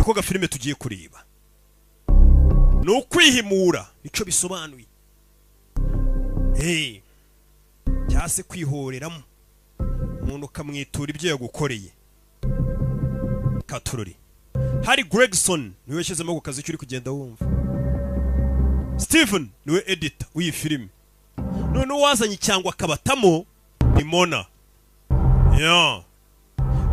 niko gafilime tugiye kureba ni ukwihimura nico bisobanuye cyase kwihoreramo umuntu kamwitura ibyo yagukoreye katurori Harry Gregson niwe yashizemo ku kazi cyuri kugenda wumva Stephen niwe editor w'iyi filime none wazanye cyangwa kabatamo ni Mona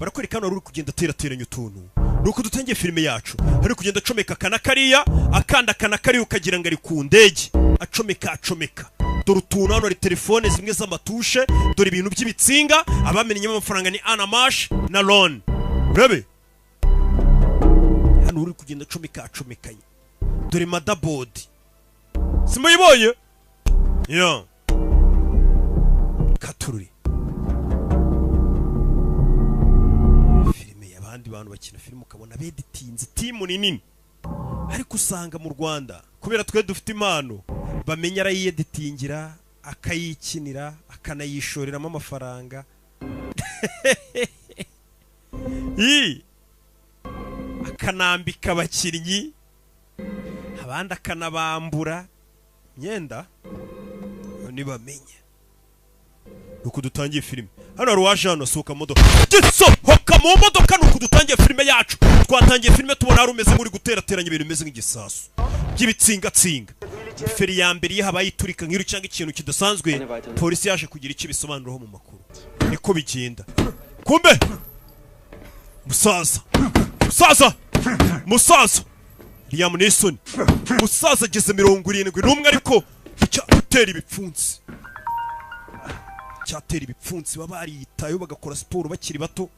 barakwereka uri kugenda terateranya utuntu nuko dutangiye filime yacu hari kugenda acomeka kana kariya akanda kana kariya ukagira ngo ari ku ndege acomeka dore utuntu hano ari telefone zimwe z'amatushe dore ibintu by'ibitsinga abamenye amafaranga ni Anamash na Ron urabe hano uri kugenda acomekanye dore motherboard simuyibonye katururi filime y'abandi bantu bakina filime ukabona beditinze timu nini ariko usanga mu Rwanda kubera twe dufite impano bamenya arayeditingira akayikinira akanayishoreramo amafaranga akanambika abakinnyi abandi akanabambura myenda ntibamenye nuko dutangiye filime hano hari uwaje hano asuka modoka hoka mu modoka nuko dutangiye filime yacu twatangiye filime tubona hari umeze nk'uri guterateranya ibintu bimeze nk'igisasu by'ibitsinga feri ya mbere yahabaye iturika nk'iru cyangwa ikintu kidasanzwe polisi yaje kugira icyo bisobanuraho mu makuru niko bigenda kumbe musaza Liam Neeson musaza ageze 71 ariko cyatera ibipfunsi babariyitayo bagakora siporo bakiri bato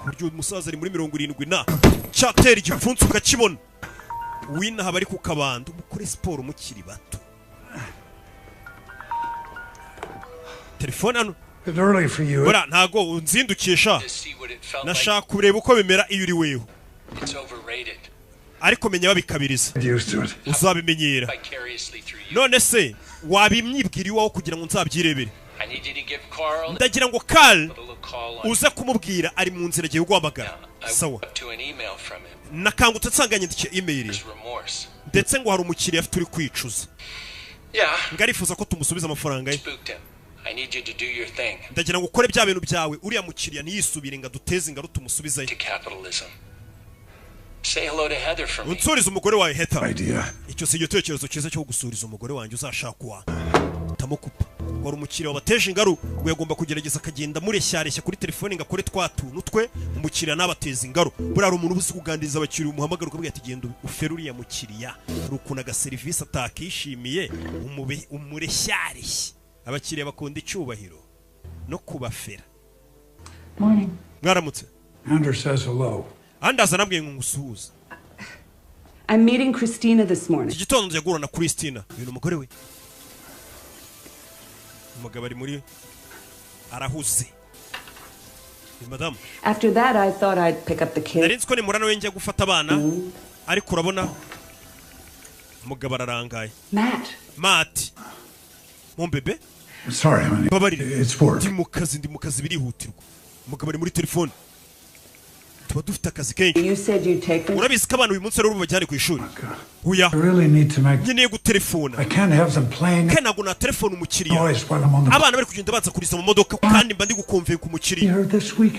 buryo umusaza ari muri 70 na cyatera igipfunsi ukakibona wina haba ari ku kabando mukore siporo mukiri bato telefone hano bora ntago unzindukisha nashaka kureba uko bimera iyo uri weho ariko menya babikabiriza uzabimenyera none se wabimyibwira iwaho kugira ngo nzabyirebere ndagira ngo Carl uza kumubwira ari mu nzira agiye guhamagara sawa nakangutse nsanganye ndike email ndetse ngo hari umukiriya afite uri kwicuza ngarifuza ko tumusubiza amafaranga ye ndagira ngo ukore bya bintu byawe uriya mukiriya ntiyisubire ngo duteze ingaro tumusubiza ye unsuriza umugore wawe Heather icyo si igitekerezo cyiza cyo gusuriza umugore wanjye uzashakwa tamukupa ngo umukiriya wabateje ingaro ngo yagomba kugerageza akagenda mureshyareshya kuri telefone ngo akore twatuntu twe umukiriya nabateza ingaro burara umuntu ubuze kuganiriza abakiriya umuhamagara ukabwira ati genda ufere uriya mukiriya rukuna ga service atakishimiye umureshyareshya abakiriya bakunda icyubahiro no kubafera mwaramutse Anders says hello. Anders anabwiye ngo ngusuhuza I'm meeting Christina this morning. Igitondo nje gurana Christina uyu umugore we umugabo ari muri arahuze madam. After that I thought I'd pick up the kids. Narinzi ko ni murana we njya gufata abana ariko urabona umugabo ararangaye. Matt Mombebe Sorry honey. It's work. Ndi mu kazi birihutirwa. Umugabo ari muri telefone. Tuba dufite akazi kenshi. You said you'd take them. Urabizi ko abantu uyu munsi rero bajyane ku ishuri. I really need to make. Nkeneye gutelefona. I can't have them playing. Kana guna telefone umukiriya. Abana bari kugenda baza kuriza mu modoka kandi mba ndi gukonvenka umukiriya.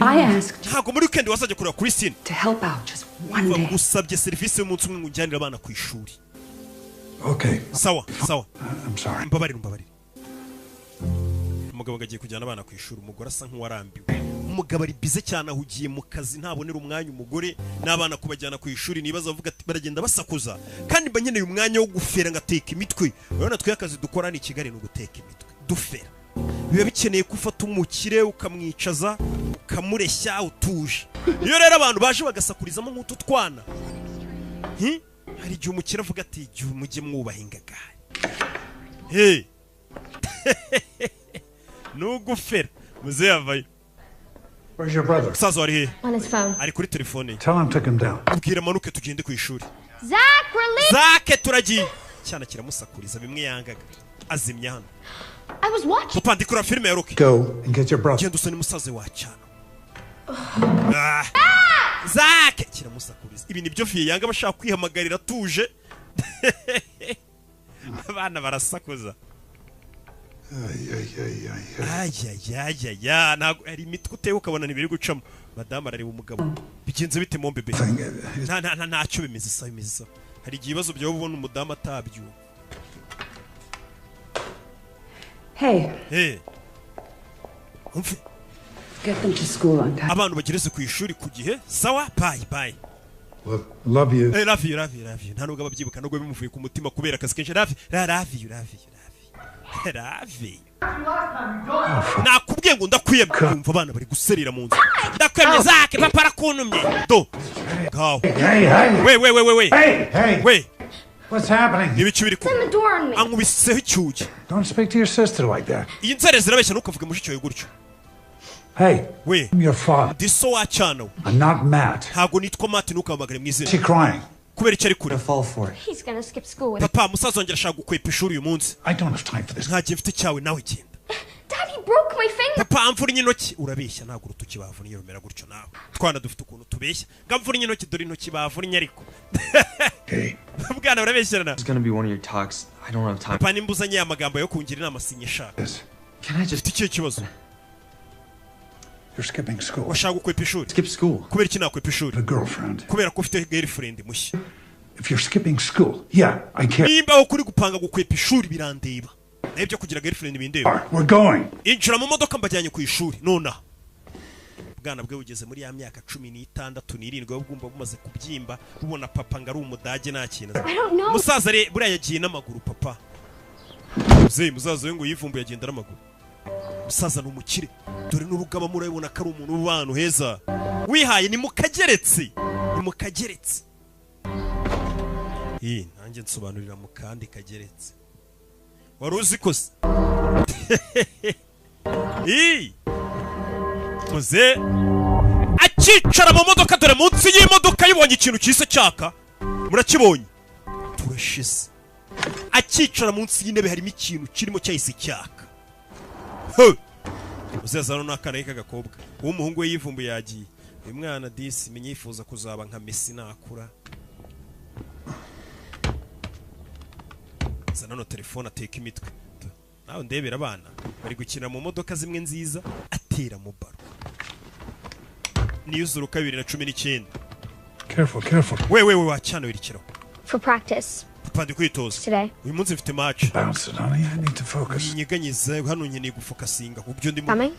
I asked. Ntago muri weekend wasajya kureba Christine. To help out just one day. Usabye service y'umunsi umwe ngujyanira abana ku ishuri. Okay. Sawa. I'm sorry. Mbabarira. Umugabo gagiye kujyana abana ku ishuri umugore asa nk'uwarambiwe. Umugabo ari bize cyane ahugiye mu kazi ntabonera umwanya umugore n'abana kubajyana ku ishuri nibaza bavuga ati baragenda basakuza kandi banyeneye umwanya wo gufera ngateka imitwe. Urabona twe akazi dukora ni Kigali no guteka imitwe. Dufera. Biba bikeneye gufata umukire ukamwicaza ukamureshya utuje. Iyo rero abantu baje bagasakurizamo nk'utu twana. Hari igihe umukire avuga ati igihe mujye mwubaha ingagari. Nugufera muze yavayo. Where's your brother? Sazo ari he? On his phone. Ari kuri telefone. Tell him to come down. Ubwira manuke tugende ku ishuri. Zach, release. Zach turagiye. Cyana kiramusakuriza bimwe yangaga. Azimya hano. I was watching. Upandikura filime ya Rocky. Go and get your brother. Genda usane musaze wa cyana. Zake kiramusakuriza. Ibi nibyo Fiye yanga bashaka kwihamagarira atuje. Abana barasakuza. Ayayayaya ntago ari imitwe uteye ukabona ntibiri gucamo. Madame arareba umugabo. Bigenze bite mu bebe? Ntacyo bimeze sa bimeze. Hari igihe ibibazo byawe ubona umudamu atabyumva. Hey. Umve. Get them to school on time. Abantu bagereze ku ishuri ku gihe. Sawa? Bye. Love you. Hey, love you. Nta nubwo ababyibuka nubwo bimuvuye ku mutima kubera akazi kenshi. Love you. Nakubwiye ngo ndakwiyemye. Umva abana bari guserera mu nzu. Ndakwemye Zake papa arakuntumye. Do. Go. Hey. Wait. What's happening? Nibici biri ku. Slam the door on me. Ankubiseho icyugi. Don't speak to your sister like that. Iyi nzere zirabeshya nukavuga mushiki wawe gutyo. Hey. We. I'm your father. Diso wacana. I'm not Matt. Ntago nitwa Matt nukamagare mwizina. She crying. Kubera icyo ari kure. Fall for it. He's gonna skip school with Papa musaza wanjye arashaka gukwepa ishuri uyu munsi. I don't have time for this. Nta gihe mfite cyawe nawe genda. Daddy broke my finger. Papa amvura intoki urabeshya ntago urutoki bavunnye rumera gutyo nawe. Twana dufite ukuntu tubeshya. Ngamvura intoki dore intoki bavunnye ariko. Hey. Bwana urabeshyana. It's gonna be one of your talks. I don't have time. Papa nimbuzanye amagambo yo kungira inama sinyeshaka. Yes. Can I just Ufite ikihe kibazo? You're skipping school. Washaka gukwepa ishuri. skip school? Kubera iki nakwepa ishuri? A girlfriend. Kubera ko ufite girlfriend mushya. If you're skipping school, yeah, I care. Nimba aho kuri gupanga gukwepa ishuri birandeba. Nabyo kugira girlfriend bindeba. We're going. Injira mu modoka mbajyanye ku ishuri nonaha. Bwana bwe ugeze muri ya myaka 16 n'irindwi wabwumva bumaze kubyimba bubona papa ngari umudage nta kintu. I don't know. Musaza re buriya yagiye n'amaguru papa. Musaza we ngo yivumbuye agenda n'amaguru. Musaza ni umukire. Dore n'urugaba murabibona ko ari umuntu w'abantu heza. Wihaye ni mukageretse. Nanjye nsobanurira mu kandi kageretse. Wari uzi ko se? Muze akicara mu modoka dore munsi y'imodoka yibonye ikintu cyise cyaka. Murakibonye? Turashize. Akicara munsi y'intebe harimo ikintu kirimo cyahise cyaka. Muzaza n'akana k'agakobwa. Uwo muhungu we yivumbuye yagiye. Uyu mwana disi menye yifuza kuzaba nka Messi nakura. Zana telefone ateka imitwe. Nawe ndebera abana bari gukina mu modoka zimwe nziza atera mu baro. Niyuzuruka 2019. Careful. We wacana wirikiraho. For practice. Papa ndi kwitoza. Today. Uyu munsi mfite match. Bounce it, honey. I need to focus. Nyiganyiza hano nkeneye gufokasinga kubyo ndimo. Coming?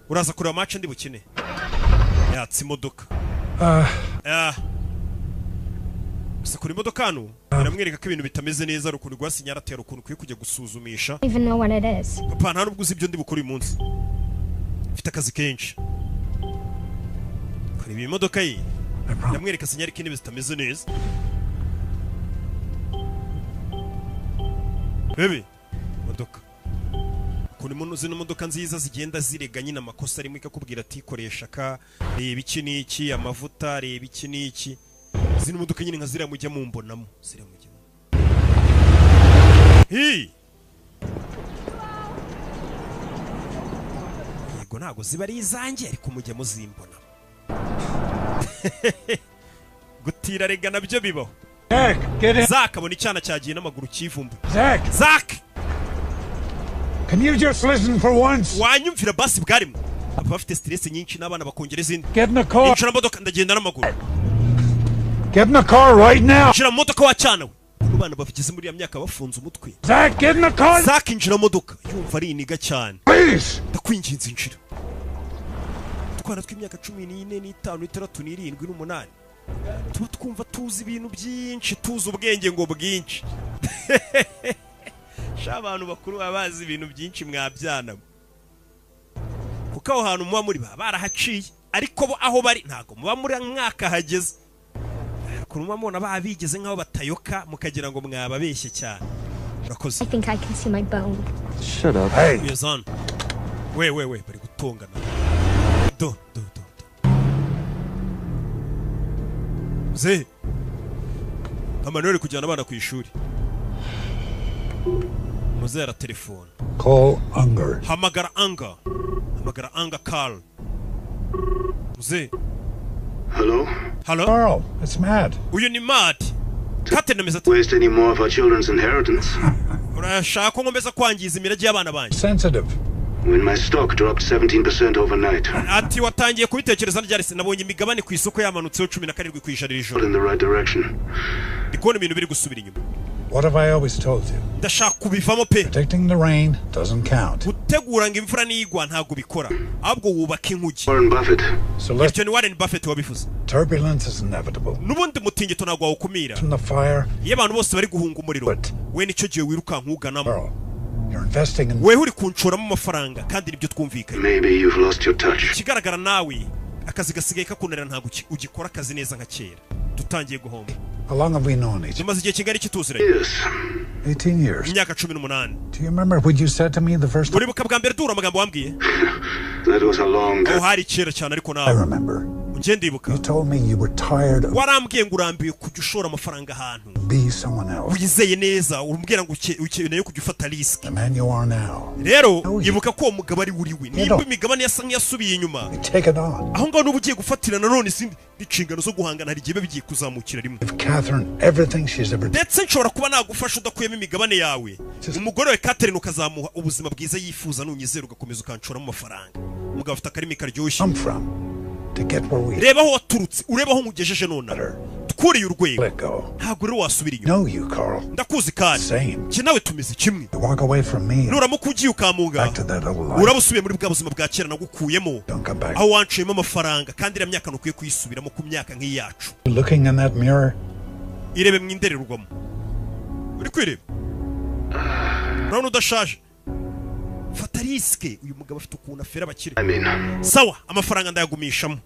Uraza kureba match ndi bukine. Yatsi imodoka. Gusa kuri imodoka hano biramwereka ko ibintu bitameze neza rukuntu rwasinyara atera ukuntu kwiye kujya gusuzumisha. Even know what it is. Papa nta nubwo uzi ibyo ndi bukora uyu munsi. Mfite akazi kenshi. Kuri iyi modoka ye biramwereka sinyari ko intebe zitameze neza. Bebe modoka kuri zino modoka nziza zigenda zirega nyine amakosa arimo ikakubwira ati koresha ka reba iki n'iki amavuta reba iki n'iki. Zino modoka nyine nka ziriya mujya mumbonamo yego ntago ziba ari izanjye ariko mujya muzimbonamo. Gutira rega nabyo bibaho. Get in. Zak abona icyana cyagiye n'amaguru kivumbu. Zak! Can you just listen for once? Wanyumvira basi bwarimo. Papa bafite stress nyinshi n'abana bakongera izindi. Get in the car. Injira modoka ndagenda n'amaguru. Get in the car right now. Injira modoka wacana we. Abana bafite muri ya myaka bafunze umutwe. Zak, get in the car. Zak injira modoka. Yumva ari iniga cyane. Please. Ndakwinginze injira. Twana tw'imyaka 14 n'itanu 67 n'umunani. Tuba twumva tuzi ibintu byinshi tuzi ubwenge ngo bwinshi. Abantu bakuru babazi ibintu byinshi mwabyana. Kuko aho hantu muba muri barahaciye ariko bo aho bari ntago muba muri mwaka hageze. Kuruma mubona babigeze nkaho batayoka mukagira ngo mwababeshye cyane. Urakoze. I think I can see my bone. Shut up. Hey. Yazan. We bari gutongana. Do. Ze. Amanuel kujyana abana ku ishuri. Muzera telefone. Call Unger. Hamagara Anga Carl. Muze. Hello? Hello? Carl, it's Matt. Uyu ni Matt. Kate nemeza Waste any more of our children's inheritance? urashaka ko ngomeza kwangiza imirage y'abana banjye. Sensitive. When my stock dropped 17% overnight. Ati watangiye kubitekereza ryari se nabonye imigabane ku isoko yamanutseho 17 kwijana ijoro. In the right direction. Ndikubona ibintu biri gusubira inyuma. What have I always told you? Ndashaka kubivamo pe. Protecting the rain doesn't count. Gutegura ngo imvura nigwa ntago bikora. Ahubwo wubaka inkugi. Warren Buffett. So let's Warren Buffett wabifuza. Turbulence is inevitable. Nubundi mutingito nagwa awukumira. From the fire. Iyo abantu bose bari guhunga umuriro. We nico gihe wiruka nkuganamo. You're investing in. We uri kunshoramo amafaranga kandi nibyo twumvikanye. Maybe you've lost your touch. Kigaragara nawe akazi gasigaye kakunera ntago ugikora akazi neza nka kera. Dutangiye guhomba. How long have we known each other? Tumaze igihe kingana iki tuziranye? Yes. 18 years. Imyaka 18. Do you remember what you said to me the first time? Uribuka bwa mbere dura amagambo wambwiye? That was a long time. Hari kera cyane ariko I nawe. remember. Nje ndibuka. You told me you were tired of warambwiye ngo urambiye kujya ushora amafaranga ahantu. Be someone else. Wizeye neza urumbwira ngo ukeneye kujya ufata risk. The man you are now. Rero yibuka ko umugabo ari uriwe. Nimba imigabane yasa nk'iyasubiye inyuma. Take it on. Aho ngaho n'ubugiye gufatira nanone sindi icingano zo guhangana hari gihe bigiye kuzamukira rimwe. If Catherine everything she's ever done. Ndetse nshobora kuba nagufasha udakuyemo imigabane yawe. Umugore we Catherine ukazamuha ubuzima bwiza yifuza nunyizera ugakomeza ukanshoramo amafaranga. Umugabo afite akarimi karyoshye. I'm from to get where we. Reba aho waturutse, ureba aho nkugejeje none. Tukuriye urwego. Let go. Ntabwo rero wasubira inyuma. Know you, Carl. Ndakuzi kandi. Same. Ki nawe tumeze kimwe. You walk away from me. Nuramuka ugiye ukamunga. Back to that old life. Urabusubiye muri bwa buzima bwa kera nagukuyemo. Don't come back. Aho wanciyemo amafaranga kandi iriya myaka nukwiye kuyisubiramo ku myaka nk'iyacu. Looking in that mirror. Irebe mu indorerwamo. Uri kwireba? Urabona udashaje. Fata riske uyu mugabo afite ukuntu afera abakire. Sawa amafaranga ndayagumishamo.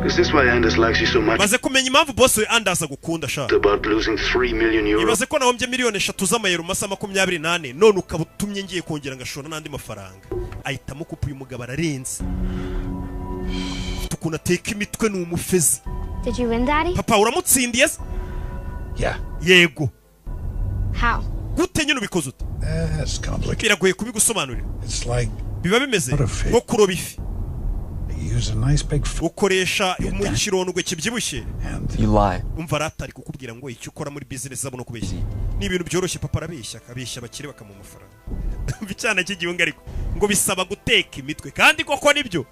Is this why Anders likes you so much? Baze kumenya impamvu boss we Anders agukunda sha. About losing 3 million euros. Ibaze ko nahombye miliyoni 3 z'amayero mu masaha 28 none ukabutumye ngiye kongera ngashora n'andi mafaranga. Ahitamo kupa uyu mugabo ararenze. Tukuna teka imitwe n'umufezi. Did you win, Daddy? Papa uramutsindiye? Yeah. Yego. How? Gute nyine ubikoze ute? It's complicated. Biragoye kubigusobanurira. It's like biba bimeze nko kuroba ifi. Use a nice big ukoresha mu kirondwe kibyibushye. You lie. Umva ratari kukubwira ngo icyo ukora muri business zabo no kubeshya. Ni ibintu byoroshye papa arabeshya akabeshya abakire bakamu mafaranga. Bicana cy'igihunga ariko ngo bisaba guteka imitwe kandi koko nibyo.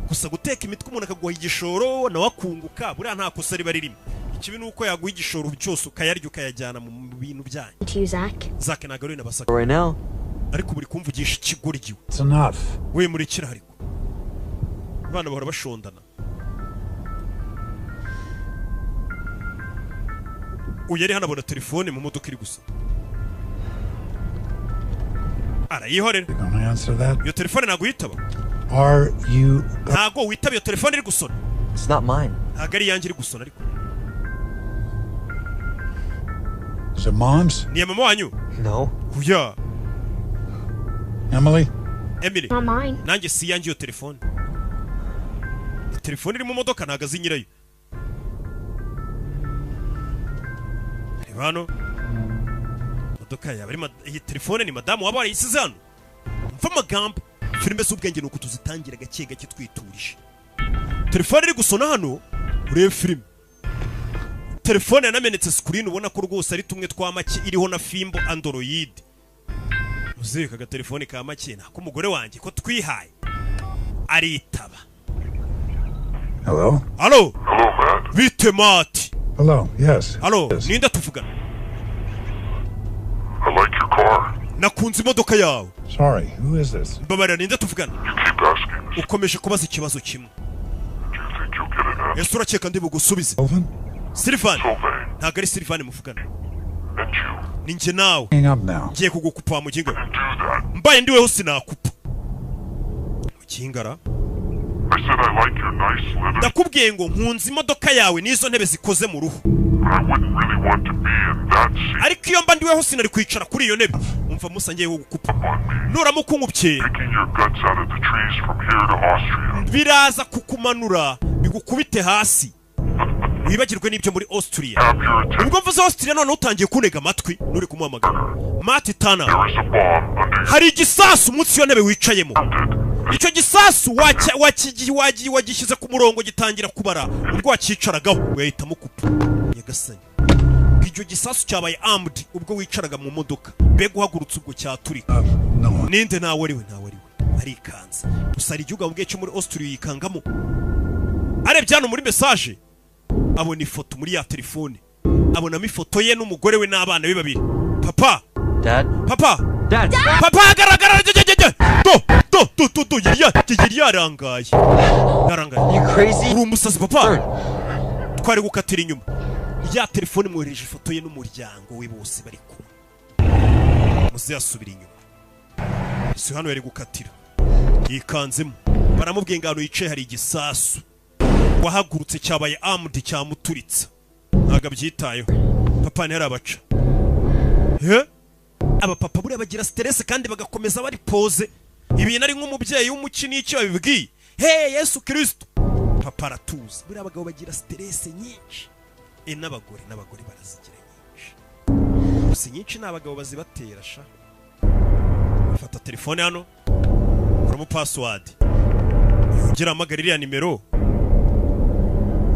Gusa guteka imitwe umuntu akaguha igishoro nawe akunguka buriya nta kosa riba ririmo. Ikibi nuko yaguha igishoro cyose ukayarya ukayajyana mu bintu byanyu. To Zach. Zach nagaro na basaka. Right now. Ariko buri kumvugisha ikigoryiwe. It's enough. We muri kira ariko. Abana bahora bashondana. Uyari hano abona telefone mu modoka iri gusa. Arayihorera. You gonna answer that? Iyo telefone ntago yitaba. Are you? Ntago witaba iyo telefone iri gusona. It's not mine. Ntago ari yanjye iri gusona ariko. Is it mom's? Ni mama wanyu? No. Kuya. Emily? Emily. Not mine. Nanjye si yanjye iyo telefone. Telefone iri mu modoka ntago azi nyirayo. Hano modoka yawe iyi telefone ni madamu waba warayisize hano. Mva amagambo filime z'ubwenge nuko tuzitangira gake gake twiturije. Telefone iri gusona hano urebe filime. Telefone yanamenetse screen ubona ko rwose ari tumwe twa make iriho na fimbo Android. Muzeka ga telefone ka make nako umugore wanjye ko twihaye aritaba. Hello? Hello? Hello, Matt. Bite Matt. Hello, yes. Hello, Yes. ninda tuvugana. I like your car. Nakunze imodoka yawe. Sorry, who is this? Mbabarira ninda tuvugana. You keep asking this. Ukomeje kubaza ikibazo kimwe. Do you think you'll get an answer? Ese urakeka ndi bugusubize? Sylvan? Sylvan. Sylvain. Ntago ari Sylvan muvugana. And you. Ninjye nawe. Hang up now. Ngiye kugukupa mu ginga. Do that. Mbaye ndiweho sinakupa. Mu kingara. I said I like your nice leather, Ndakubwiye ngo nkunze imodoka yawe n'izo ntebe zikoze mu ruhu. but I wouldn't really want to be in that seat Ariko iyo mba ndiweho sinari kwicara kuri iyo ntebe. Umva musa ngiye kugukupa. on me. Nuramuka unkubye Picking your guts out of the trees from here to Austria. biraza kukumanura bigukubite hasi. Wibagirwe n'ibyo muri Austria. Have your attention. Ubwo mvuze Austria none utangiye kunega amatwi nuri kumuhamagara. Matt Turner. There is a bomb under Hari igisasu munsi yo ntebe wicayemo. your icyo gisasu wagishyize ku murongo gitangira kubara ubwo wakicaragaho wahitamo kupa nyagasani icyo gisasu cyabaye armed ubwo wicaraga mu modoka mbega uhagurutse ubwo cyaturika ninde nawe ari we arikanze gusa ari igihugu abubwiye cyo muri Austria yikangamo arebye hano muri message abona ifoto muri ya telefone abonamo ifoto ye n'umugore we n'abana be babiri papa agaragara yari yarangaye uri umusazi papa twari gukatira inyuma ya telefone mwohereje ifoto ye n'umuryango we bose bari kumwe muze yasubira inyuma isi hano yari gukatira yikanzemo baramubwiye ngo hano yicaye hari igisasu wahagurutse cyabaye armed cyamuturitsa ntago abyitayeho papa ntiyari abaca aba papa buriya bagira stress kandi bagakomeza bari pose ibintu ari nk'umubyeyi w'umukini icyo babibwiye Yesu Kristo papa aratuza buriya abagabo bagira stress nyinshi n'abagore barazigira nyinshi gusa nyinshi n'abagabo bazibatera sha fata telefone hano kuramo password ugira amagarira nimero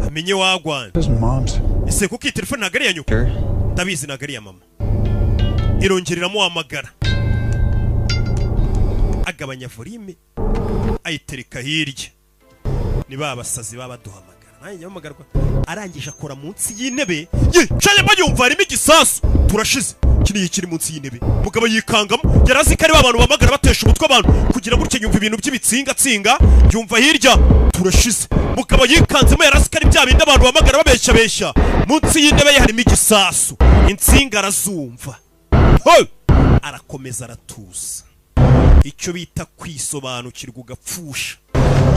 amenye wagwana ese kuko iyi telefone nagari ya nyuko ndabizi nagari ya mama irongereramo amagara agabanya volume ayitereka hirya ni babasazi babaduhamagara nanjye yamagarwa arangije akora munsi y'intebe yicaye bayumva harimo igisasu turashize kiri munsi y'intebe mugabo yikangamo yarazi ko ari abantu bamagara batesha umutwe abantu kugira gutya yumva ibintu by'ibitsinga yumva hirya turashize mugabo yikanzemo yarazi ko ari bya bindi abantu bamagara babeshya munsi y'intebe ye harimo igisasu insinga arazumva arakomeza aratuza icyo bita kwisobanukirwa ugapfusha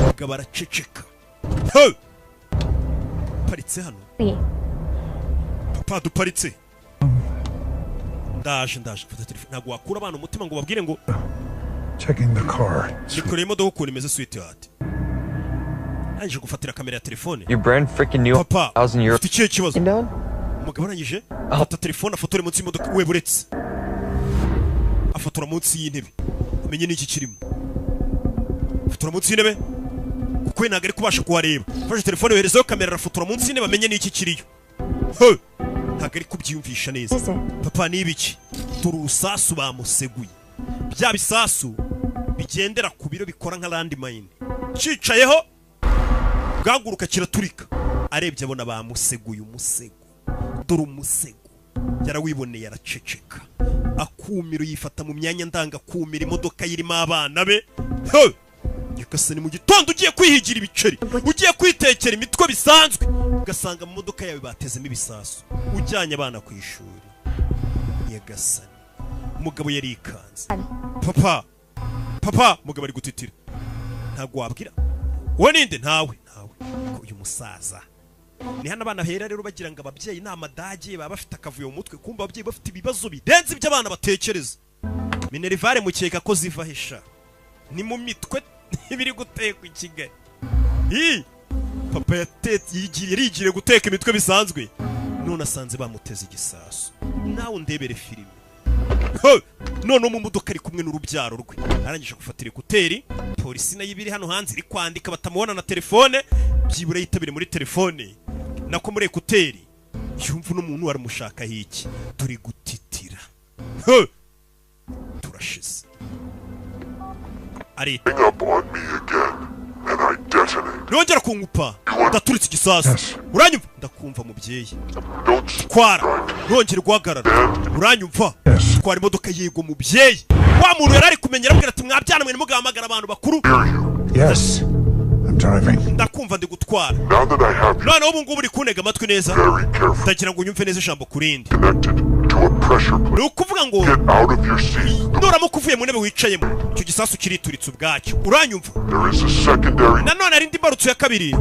mugabo araceceka paritse hano papa duparitse ndaje fata telefone ntabwo wakura abantu umutima ngo babwire ngo checking the car. nikoreye imodoka ukuntu imeze sweetheart arangije gufatira kamera ya telefone Your brand freaking new papa 1,000 euros. ufite ikihe kibazo umugabo arangije afata telefone afotora munsi y'imodoka we buretse afotora munsi y'intebe amenye n'iki kirimo afotora munsi y'intebe kuko ntabwo ari kubasha kuhareba afashe telefone yoherezaho kamera arafotora munsi y'intebe amenye n'iki kiriyo ntabwo ari kubyiyumvisha neza papa n'ibiki turi urusasu bamuseguye bya bisasu bigendera ku biro bikora nka landmine cicayeho bwaguruka kiraturika arebye abona bamuseguye umusego dore umusego yarawiboneye araceceka akumiro yifata mu myanya ndanga kumira imodoka yirimo abana be yakase ni mu gitondo ugiye kwihigira ibiceri ugiye kwitekera imitwe bisanzwe ugasanga mu modoka yawe batezemo ibisasu ujyanye abana ku ishuri yagasani umugabo yari ikanze papa umugabo ari gutitira ntabwo wabwira wowe ninde ntawe uyu musaza ni hano abana hera rero bagira ngo ababyeyi n'amadage baba bafite akavuyo mu mutwe kumva ababyeyi bafite ibibazo bidenze by'abana batekereza Minervare mukeka ko ziva hisha ni mu mitwe ibiri gutekwa i Kigali papa yigire guteka imitwe bisanzwe none asanze bamuteze igisasu nawe ndebere filime none mu modoka ari kumwe n'urubyaro rwe arangije gufatira ekuteri polisi nayo ibiri hano hanze iri kwandika batamubona na telefone byibura yitabire muri telefone nako muri ekuteri yumva n'umuntu waramushaka hiki turi gutitira turashize ari nongera kungupa ndaturitse igisasu uranyumva ndakumva mubyeyi twara nongera guhagarara uranyumva twara imodoka yego mubyeyi wa muntu yari ari kumenyera ambwira ati mwabyana mwe mugahamagara abantu bakuru Yes, I'm driving. ndakumva ndi gutwara none ubu ngubu uri kunega amatwi neza ndagira ngo unyumve neza ijambo kurindi ni ukuvuga ngo nuramuka uvuye mu ntebe wicayemo icyo gisasu kirituritse ubwacyo uranyumva nanone hari indi mbarutso ya kabiri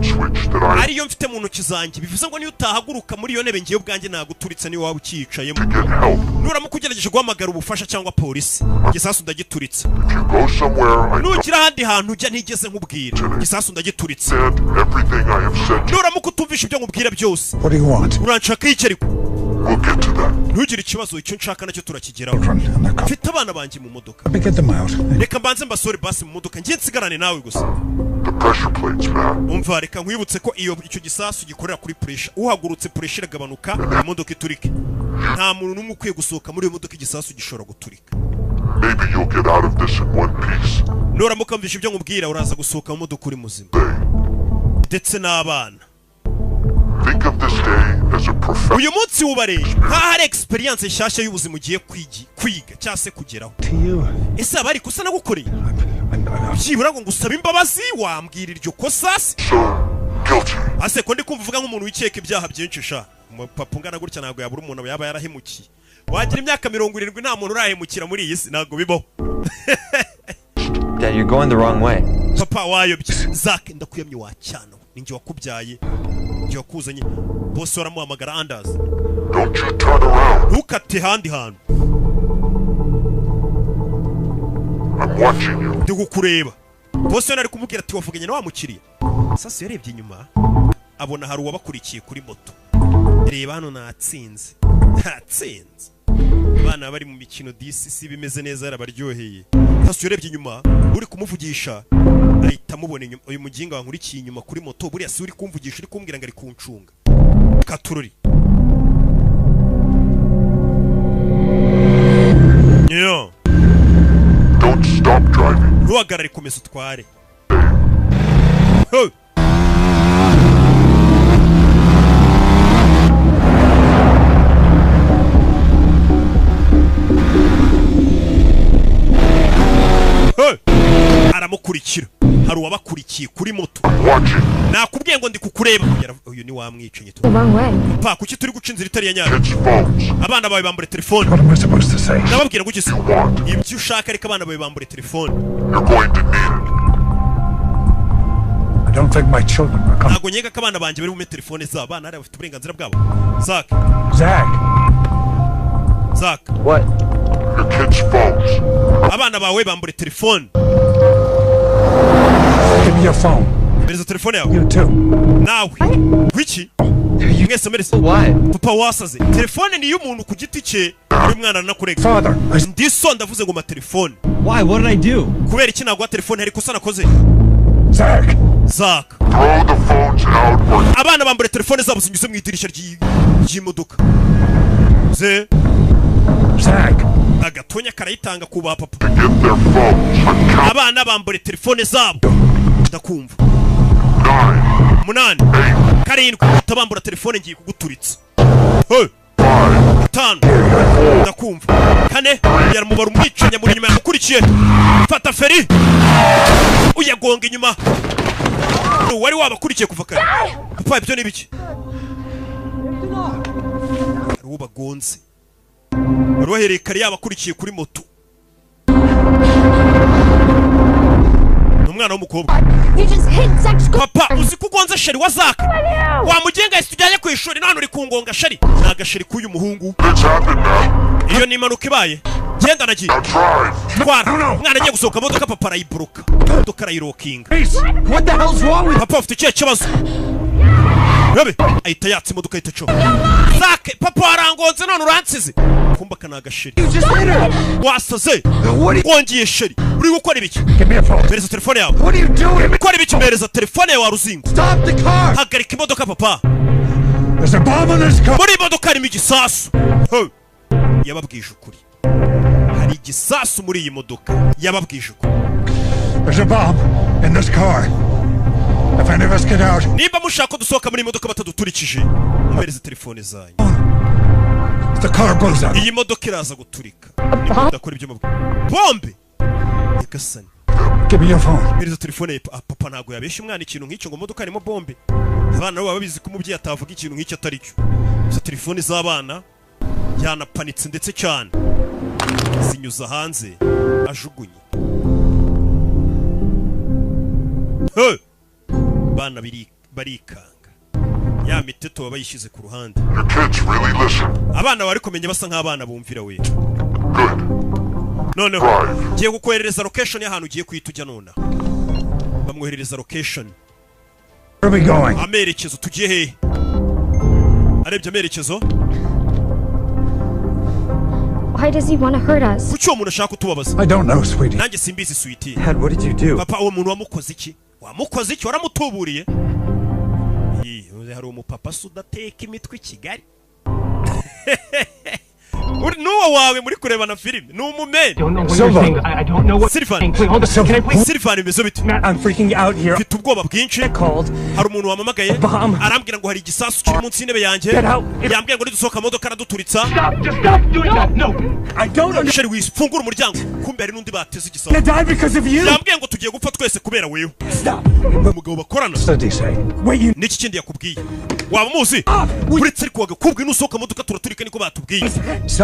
ariyo mfite mu ntoki zanjye bivuze ngo niyo utahaguruka muri iyo ntebe ngiye ubwanjye naguturitse niyo waba ukiyicayemo nuramuka ugerageje guhamagara ubufasha cyangwa polisi igisasu ndagituritse nugira ahandi hantu ujya ntigeze nkubwira igisasu ndagituritse nuramuka utumvisha ibyo nkubwira byose What do you want? uranshaka iki ariko We'll get to that. ntugire ikibazo, icyo nshaka nacyo turakigeraho. Children and the cop. Mfite abana banjye mu modoka. Let me get them out. Reka mbanze mbasore basi mu modoka ngiye nsigarane nawe gusa. The pressure plates, man. Umva, reka nkwibutse ko icyo gisasu gikorera kuri pressure. Uhagurutse pressure iragabanuka, imodoka iturike. Nta muntu n'umwe ukwiye gusohoka muri iyo modoka igisasu gishobora guturika. Maybe you'll get out of this in one piece. Nuramuka mvishe ibyo nkubwira uraza gusohoka mu modoka uri muzima. Ndetse n'abana. Think of this day as a profession. Uyu munsi wubare nkaho hari experience nshyashya y'ubuzima ugiye kwiga cyangwa se kugeraho. To you. Ese abari kosa nagukoreye? I'm Byibura ngo ngusaba imbabazi wambwira iryo kosa se? So guilty. Ase ko ndi kumva uvuga nk'umuntu wikeka ibyaha byinshi sha. Papa ungana gutya ntabwo yabura umuntu yaba yarahemukiye. Wagira imyaka 70 nta muntu urahemukira muri iyi si ntabwo bibaho. Dad, you're going the wrong way. Papa wayobye. Zack ndakuyamye wacyana. Ninjye wakubyaye. Ninjye wakuzanye. Boss waramuhamagara Anders. Don't you turn around. Ntukate handi hantu. I'm watching you. Ndi kukureba. Boss yari kumubwira ati wavuganye na wa mukiriya. Sasa yarebye inyuma abona hari uwabakurikiye kuri moto. Reba hano natsinze. Natsinze. Abana bari mu mikino DCC bimeze neza yarabaryoheye. Sasa yarebye inyuma uri kumuvugisha ahita mubona inyuma uyu muginga wankurikiye inyuma kuri moto buriya si uri kumvugisha uri kumbwira ngo ari kuncunga. Katururi. Yo. Don't stop driving. Ntuhagarare komeza utware. Hey. Hey. Aramukurikira. Hari uwabakurikiye kuri moto. Watching. Nakubwiye ngo ndi kukureba. Uyu ni wamwicenye tu. The wrong way. Pa kuki turi guca inzira itari ya nyayo? Kids' phones. Abana bawe bambure telefone. What am I supposed to say? Nababwira ngo iki se? You want. Ibyo ushaka reka abana bawe bambure telefone. You're going to need it. I don't think my children are coming. Ntago nyega ko abana banjye bari bume telefone zabo. Abana ari bafite uburenganzira bwabo. Zack. Zack. What? Your kids' phones. Abana bawe bambure telefone. Give me your phone. Mereza telefone yawe. You too. Nawe. Wiki? Mwese mereza. Why? Papa wasaze. Telefone ni y'umuntu ku giti cye. Uri mwana anakurega. Father, Ndiso ndavuze ngo ma telefone. Why? What did I do? Kubera iki nagwa telefone hari kosa nakoze? Zack. Zack. Throw the phones out or Abana bambure telefone zabo zinyuze mu idirishya ry'imodoka. Ze. Zack. Agatonya karayitanga kuba papa. get their phones. I'm counting. Abana bambure telefone zabo. Ndakumva. 9, 8 7 utabambura telefone ngiye kuguturitsa. Hey. 5, 5 ndakumva. 4 yaramubara umwicanya muri nyuma yamukurikiye. Fata feri. Uyagonga inyuma. Wari wabakurikiye kuva kare. Papa ibyo ni biki? Ari bagonze. Wari wahereye kare yabakurikiye kuri moto. Umwana w'umukobwa. You just hit Zack's car. Papa uzi kugonza sheri wa Zack. Wamugenga isi tujyanye ku ishuri none uri kungonga sheri. Naga sheri kuyu muhungu. it's happened now. Iyo ni impanuka ibaye. Genda nagiye. Now drive. Twara. Mwana agiye gusohoka modoka papa arayibroka. Modoka arayirokinga. What the hell's wrong with Papa ufite ikihe kibazo? Rabe ahita yatse imodoka ahita cyo. Zack papa arangonze none uransize. Kumba kana gasheri. you? Just hit her. Wasaze. What are you, Wongiye sheri. Uri gukora ibiki? Give me your phone. Mereza telefone yawe. what are you doing? Kora ibiki mereza telefone yawe waruzingo. Stop the car. Hagarika imodoka papa. There's a bomb in this car. Muri imodoka harimo igisasu. Hey. Yababwije ukuri. Hari igisasu muri iyi modoka. Yababwije ukuri. There's a bomb in this car. If any of us get out, Nimba mushaka dusohoka muri imodoka bataduturikije, mumereze telefone zanyu. the car blows up. Iyi modoka iraza guturika. Nimba mudakora ibyo mubwira. Bombe. Yagasani. Give me your phone. Mereza telefone papa ntago yabeshya umwana ikintu nk'icyo ngo modoka harimo bombe. Abana nabo babizi ko umubyeyi atavuga ikintu nk'icyo atari cyo. Izo telefone z'abana yanapanitse ndetse cyane. Zinyuza hanze ajugunye. Hey! Bana barikanga. Ya miteto bayishize ku ruhande. Your kids really listen. Abana bari kumenya basa nk'abana bumvira we. Good. Noneho Drive. ngiye gukoherereza location y'ahantu ugiye kwita ujya nona. Bamwoherereza location. Where are we going? Amerekezo tugiye he? Arebye amerekezo. Why does he want to hurt us? kuki uwo muntu ashaka kutubabaza? I don't know, sweetie. Nanjye simbizi sweetie. Dad, what did you do? Papa, uwo muntu wamukoze iki? Wamukoze iki? Waramutuburiye? Hari umupapa sudateka imitwe i Kigali. Nuwo wawe muri kurebana filime ni umumene. I don't know what Silvan. Wait, hold on. Can I please? Silvan imeze bite? Matt, I'm freaking out here. Mfite ubwoba bwinshi. Called. Hari umuntu wamamagaye arambwira ngo hari igisasu kiri munsi y'intebe yanjye. Yambwiye ngo nidusohoka mu modoka araduturitsa. Just stop doing that. No. I don't understand. Sheri wifungura umuryango. Kumbe hari n'undi bateze igisasu. I died because of you. Yambwiye ngo tugiye gupfa twese kubera wewe. Stop. Umugabo bakorana. What did he say? Wait, you. Niki kindi yakubwiye? Waba muzi? Uretse ariko wagakubwe nusohoka mu modoka turaturika niko batubwiye.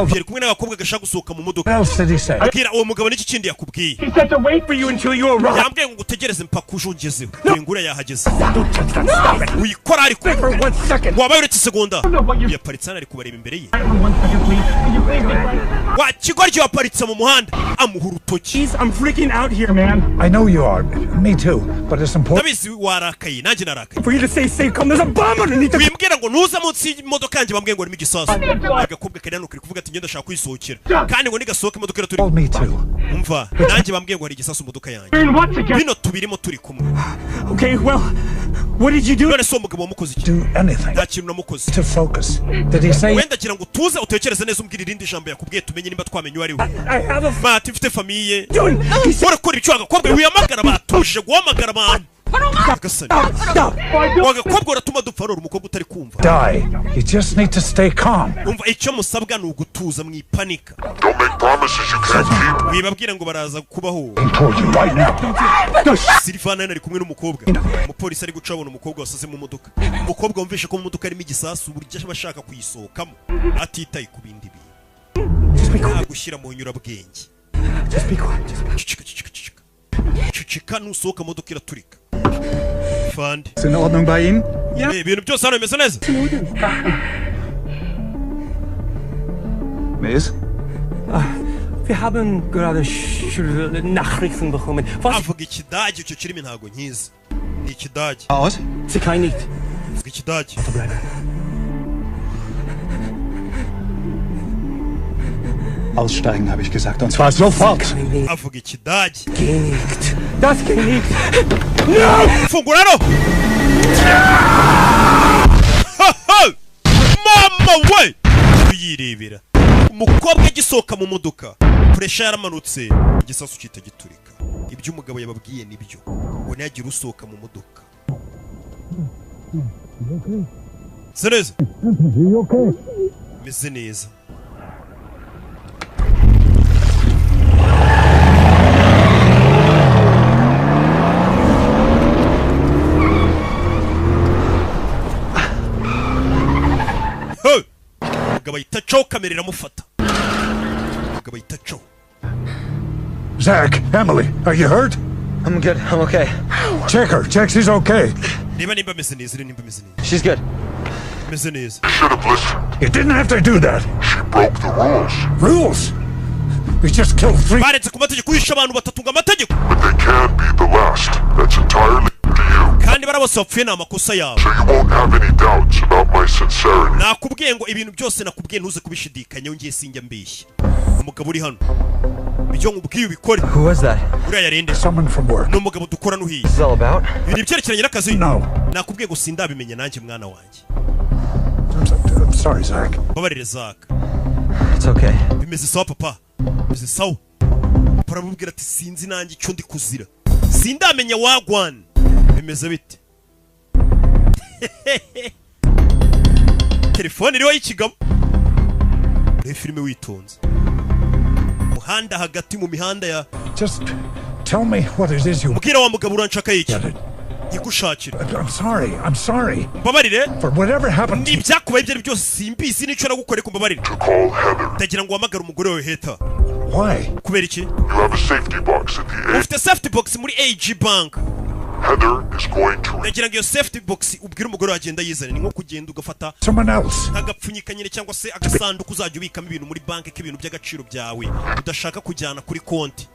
Yari kumwe n'abakobwa gashaka gusohoka mu modoka. What else did he say? Abwira uwo mugabo niki kindi yakubwiye? He said to wait for you until you arrive. Yambwiye ngo utegereze mpaka uje ungezeho. Ngura yahageze. Don't touch that. Stop it. Uyikora ariko. For 1 second. Wabaye uretse segonda. what you- Yaparitse hano ari kubareba imbere ye. For 1 second, please. Can you please wait? Wa kigoryi waparitse mu muhanda amuha urutoki. Jeez, I'm freaking out here, man. I know you are. Me too. But it's important. Ndabizi warakaye nanjye narakaye. For you to say safe, come. There's a bomb underneath the. Wimbwira ngo nuza munsi y'imodoka yanjye bambwiye ngo harimo igisasu. Agakobwa kari hano kari kuvuga ati ngenda ndashaka kwisohokera. Kandi ngo nigasohoka imodoka iraturi. Oh, me too. Umva nanjye bambwiye ngo hari igisasu mu modoka yanjye. You're in what again? Bino tubirimo turi kumwe. Okay, well, what did you do? None se uwo mugabo wamukoze iki? Do anything Nta kintu namukoze. to focus. Did he say? Wenda agira ngo tuze utekereze neza umbwira irindi jambo yakubwiye tumenye nimba twamenye uwo ari we. I have a. Mati mfite famiye. Doing. He said. Urakora ibyo agakobwa wiyamagara batuje guhamagara abantu. Agasani. Stop. Wagakobwa uratuma dupfa rero umukobwa utari kumva. Die. You just need to stay calm. Umva icyo musabwa ni ugutuza mwipanika. Don't make promises you can't keep. Wibabwira ngo baraza kubaho. I told you right now. Silvana ari kumwe n'umukobwa. Umupolisi ari guca abona umukobwa wasaze mu modoka. Umukobwa wumvishe ko mu modoka harimo igisasu burya abashaka kuyisohokamo. Atitaye ku bindi bintu. Nagushyira mu nyurabwenge. Just be quiet. Just be. Cicika. Cicika nusohoka mu modoka iraturika. Fandi. Ist in Ordnung bei Ihnen? Ja. Ibintu byose hano bimeze neza. Miss? Wir haben gerade Nachrichten bekommen. Was? Avuga ikidage icyo kirimo ntago nkizi. Ni ikidage. Aus? Sie kann nicht. Avuga ikidage. Aussteigen, habe ich gesagt. Und zwar sofort. Avuga ikidage. Geh nicht. Das geht nicht. Fungura no. Mama we. Uyirebera. Umukobwa agisohoka mu modoka. Pressure yaramanutse. Igisasu cyita giturika. Ibyo umugabo yababwiye nibyo. Ngo ntiyagira usohoka mu modoka. Sereza. Meze neza. Umugabo ahita acaho kamera iramufata. Umugabo ahita acaho. Zach, Emily, are you hurt? I'm good. I'm okay. Check her. Check she's okay. Niba nimba meze neza, nimba meze neza. She's good. Meze neza. You should have listened. You didn't have to do that. She broke the rules. Rules? We just killed 3. Baretse ku mategeko yisha abantu batatunga amategeko. But they can be the last. That's entirely up to you. Kandi barabose bapfuye ni amakosa yawe. So you won't have any doubts about my sincerity. Nakubwiye ngo ibintu byose nakubwiye ntuze kubishidikanya ngiye sinjya mbeshya. Umugabo uri hano. Ibyo nkubwiye ubikore. Who was that? Uriya yarende. Someone from work. Ni umugabo dukorana uhiye. What's it all about? Ibintu byerekeranye n'akazi. No. Nakubwiye ngo sindabimenya nanjye mwana wanjye. I'm sorry, Zach. Babarire Zach. It's okay. Bimeze sawa papa. Bimeze sawa. Paramubwira ati sinzi nanjye icyo ndi kuzira. Sindamenya wagwan. Bimeze bite? Telefone iriho y'ikigabo. Ni filime witonze. Muhanda hagati mu mihanda ya. Just tell me what it is you Mubwira wa mugabo uranshaka iki? get it. Yigushakira. I'm sorry. Mbabarire. For whatever happened to Ni byakubaye ibyo byose simbizi n'icyo nagukoreye kumbabarire. To call Heather. Ndagira ngo uhamagare umugore wawe Heta. Why? Kubera iki? You have a safety box at the Ufite safety box muri AG Bank. Heather is going to. Ndagira ngo iyo safety box ubwire umugore wagenda yizana ni nko kugenda ugafata Someone else. agapfunyika nyine cyangwa se agasanduku uzajya ubikamo ibintu muri banki k'ibintu by'agaciro byawe udashaka kujyana kuri konti.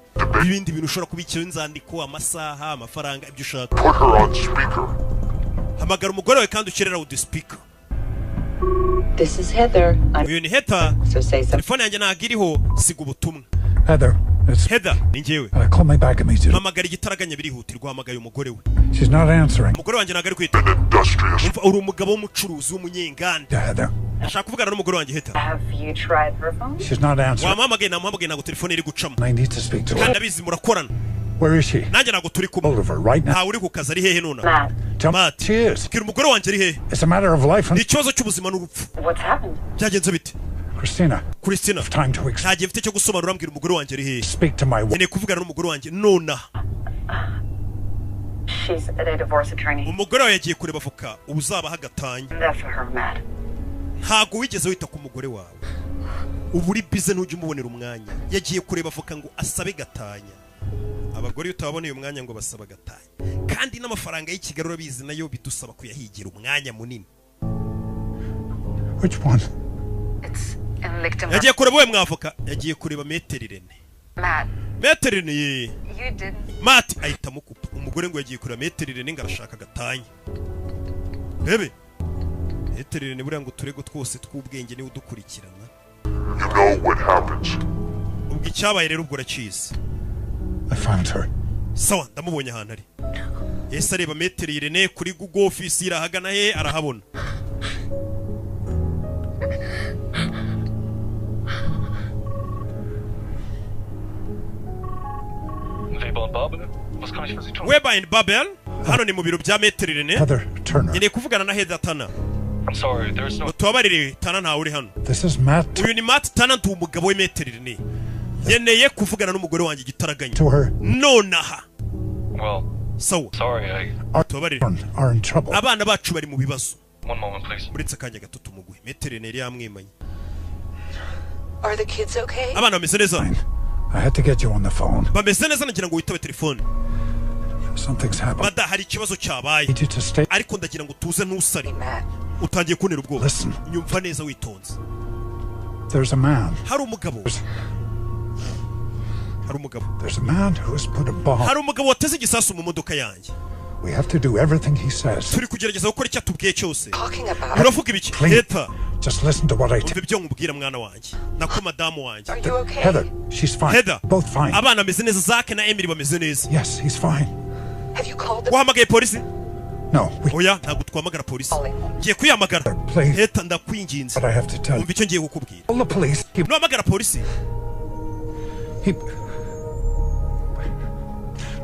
Ibindi bintu ushobora kubikira inzandiko, amasaha, amafaranga, ibyo ushaka. Put her on speaker. Hamagara umugore wawe kandi ukirera loud speaker. This is Heather. uyu ni Heather. So say something. Telefone yanjye ntabwo iriho, siga ubutumwa. Heather, it's... Heather, ni njyewe. Call me back immediately. Mpamagara igitaraganya birihutirwa, hamagaye umugore we. She's not answering. Umugore wanjye ntabwo ari kwitaba. Industrious. Umva uri umugabo w'umucuruzi w'umunyenganda. Heather. Ashaka kuvugana n'umugore wanjye Heather. Have you tried her phone? She's not answering. Wamuhamagaye namuhamagaye ntabwo telefone iri gucamo. I need to speak to Kandi her. abizi murakorana. Where is she? Nanjye ntabwo turi kumwe. Hold of her right now. Ntawe uri ku kazi ari hehe nona? Matt, Tell me Matt, she is. bwira umugore wanjye ari hehe? It's a matter of life Ni and... ikibazo cy'ubuzima n'urupfu. what's happened? Byagenze bite? Christina, Christina, time to nta gihe mfite cyo gusobanura mbwira umugore wanjye ari hehe? speak to my wife. Nkeneye kuvugana n'umugore wanjye nonaha. She's at a divorce attorney. Umugore wawe yagiye kureba avoka, ubu uzabaha gatanya. That's for her, Matt. Ntago wigeze wita ku mugore wawe. Ubu uri bize ntujya umubonera umwanya. Yagiye kureba avoka ngo asabe gatanya. Abagore utaboneye umwanya ngo basaba gatanya. Kandi n'amafaranga y'Ikigali urabizi nayo bidusaba kuyahigira umwanya munini. Which one? It's in Lichtenberg. Yagiye kureba we mwavoka, yagiye kureba Metero Irene. Matt, Metero Irene ye. you didn't. Matt ahita mukupa. Umugore ngo yagiye kureba Metero Irene ngo arashaka gatanya. Bebe. Metero Irene buriya ngo turego twose tw'ubwenge ni udukurikirana. You know what happens. Ubwo icyabaye rero ubwo urakizi. I found her. Sawa ndamubonye ahantu ari. Ese areba Metero Irene kuri Google Office irahagana he arahabona. Weber and Babel hano ni mu biro bya Metero Irene. Heather Turner. Nkeneye kuvugana na Heather Turner. I'm sorry, there's no... Tubabarire Turner ntawe uri hano. This is Matt. Uyu ni Matt Turner ndi umugabo we Metero Irene. Nkeneye kuvugana n'umugore wanjye gitaraganya. To her. Well, Nonaha. Sawa. sorry, Our Tubabarire. children are in trouble. Abana bacu bari mu bibazo. One moment, please. Uretse akanya gato tumuguhe. Metero Irene yari yamwimanye. Are the kids okay? Abana bameze neza. Fine. I had to get you on the phone. Bameze neza nagira ngo witabe telefone. Something's happened. Bada hari ikibazo cyabaye. I need you to stay. Ariko ndagira ngo tuze ntusare. Matt, Utangiye kuntera ubwoba. Listen. Nyumva neza witonze. There's a man. Hari umugabo. Hari umugabo. There's a man who has put a bomb. Hari umugabo wateze igisasu mu modoka yanjye. We have to do everything he says. Turi kugerageza gukora icyo atubwiye cyose. talking about. Uravuga ibiki? Please. Heather. Just listen to what I Umva tell ibyo nkubwira mwana wanjye. Nako madamu wanjye. Are you okay? Heather, she's fine. Heather. Both fine. Abana bameze neza, Zack na Emily bameze neza. Yes, he's fine. Have you called the Wahamagaye polisi? No, we... Oya, ntabwo twamagara polisi. calling? Ngiye kuyamagara. Please. Heather ndakwinginze. But I have to tell you. Umva icyo ngiye kukubwira. Call the police. Nuhamagara polisi. He...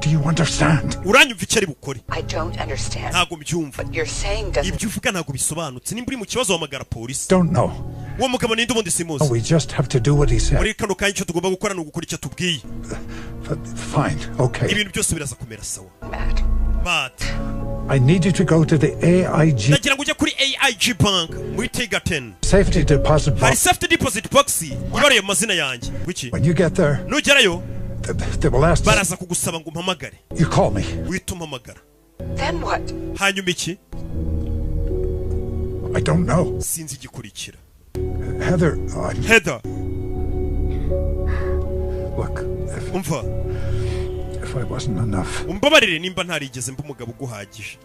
Do you understand? Uranyumva icyo ari bukore. I don't understand. Ntabwo mbyumva. What you're saying doesn't. Ibyo uvuga ntabwo bisobanutse. Nimba uri mu kibazo wahamagara polisi. Don't know. Uwo mugabo ninde ubundi No, simuzi. we just have to do what he said. Muri kano kanya icyo tugomba gukora ni ugukora icyo atubwiye. Fine, okay. Ibintu byose biraza kumera sawa. Matt, Matt, I need you to go to the AIG ndagira ngo ujye kuri AIG Bank muri Tiger 10. safety deposit Hari box. safety deposit box ibaruye mu mazina yanjye. Wiki? When you get there, Nugerayo they will ask. baraza kugusaba ngo umpamagare. You call me. Wita umpamagara. then what? Hanyuma iki? I don't know. Sinzi igikurikira. Heather, Heather, look, umva. if I wasn't enough. Umbabarire nimba ntarigeze mba umugabo uguhagije.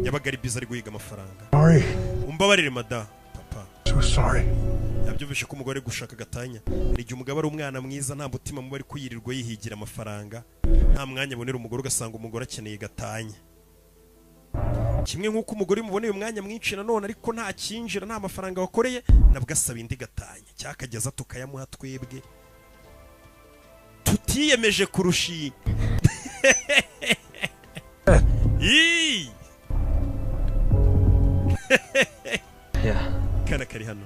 Yabaga ari biza ari guhiga amafaranga. Sorry. Umbabarire mada, papa. So sorry. Yabyumvishe ko umugore gushaka gatanya. Hari igihe umugabo ari umwana mwiza nta mutima mubi ari kuyirirwa yihigira amafaranga. Nta mwanya abonera umugore ugasanga umugore akeneye gatanya. Kimwe nk'uko umugore umuboneye umwanya mwinshi nanone ariko nta kinjira nta mafaranga wakoreye nabwo asaba indi gatanya. Cyakageza tukayamuha twebwe. Tutiyemeje kurushinga. Yeah. Kana kari hano.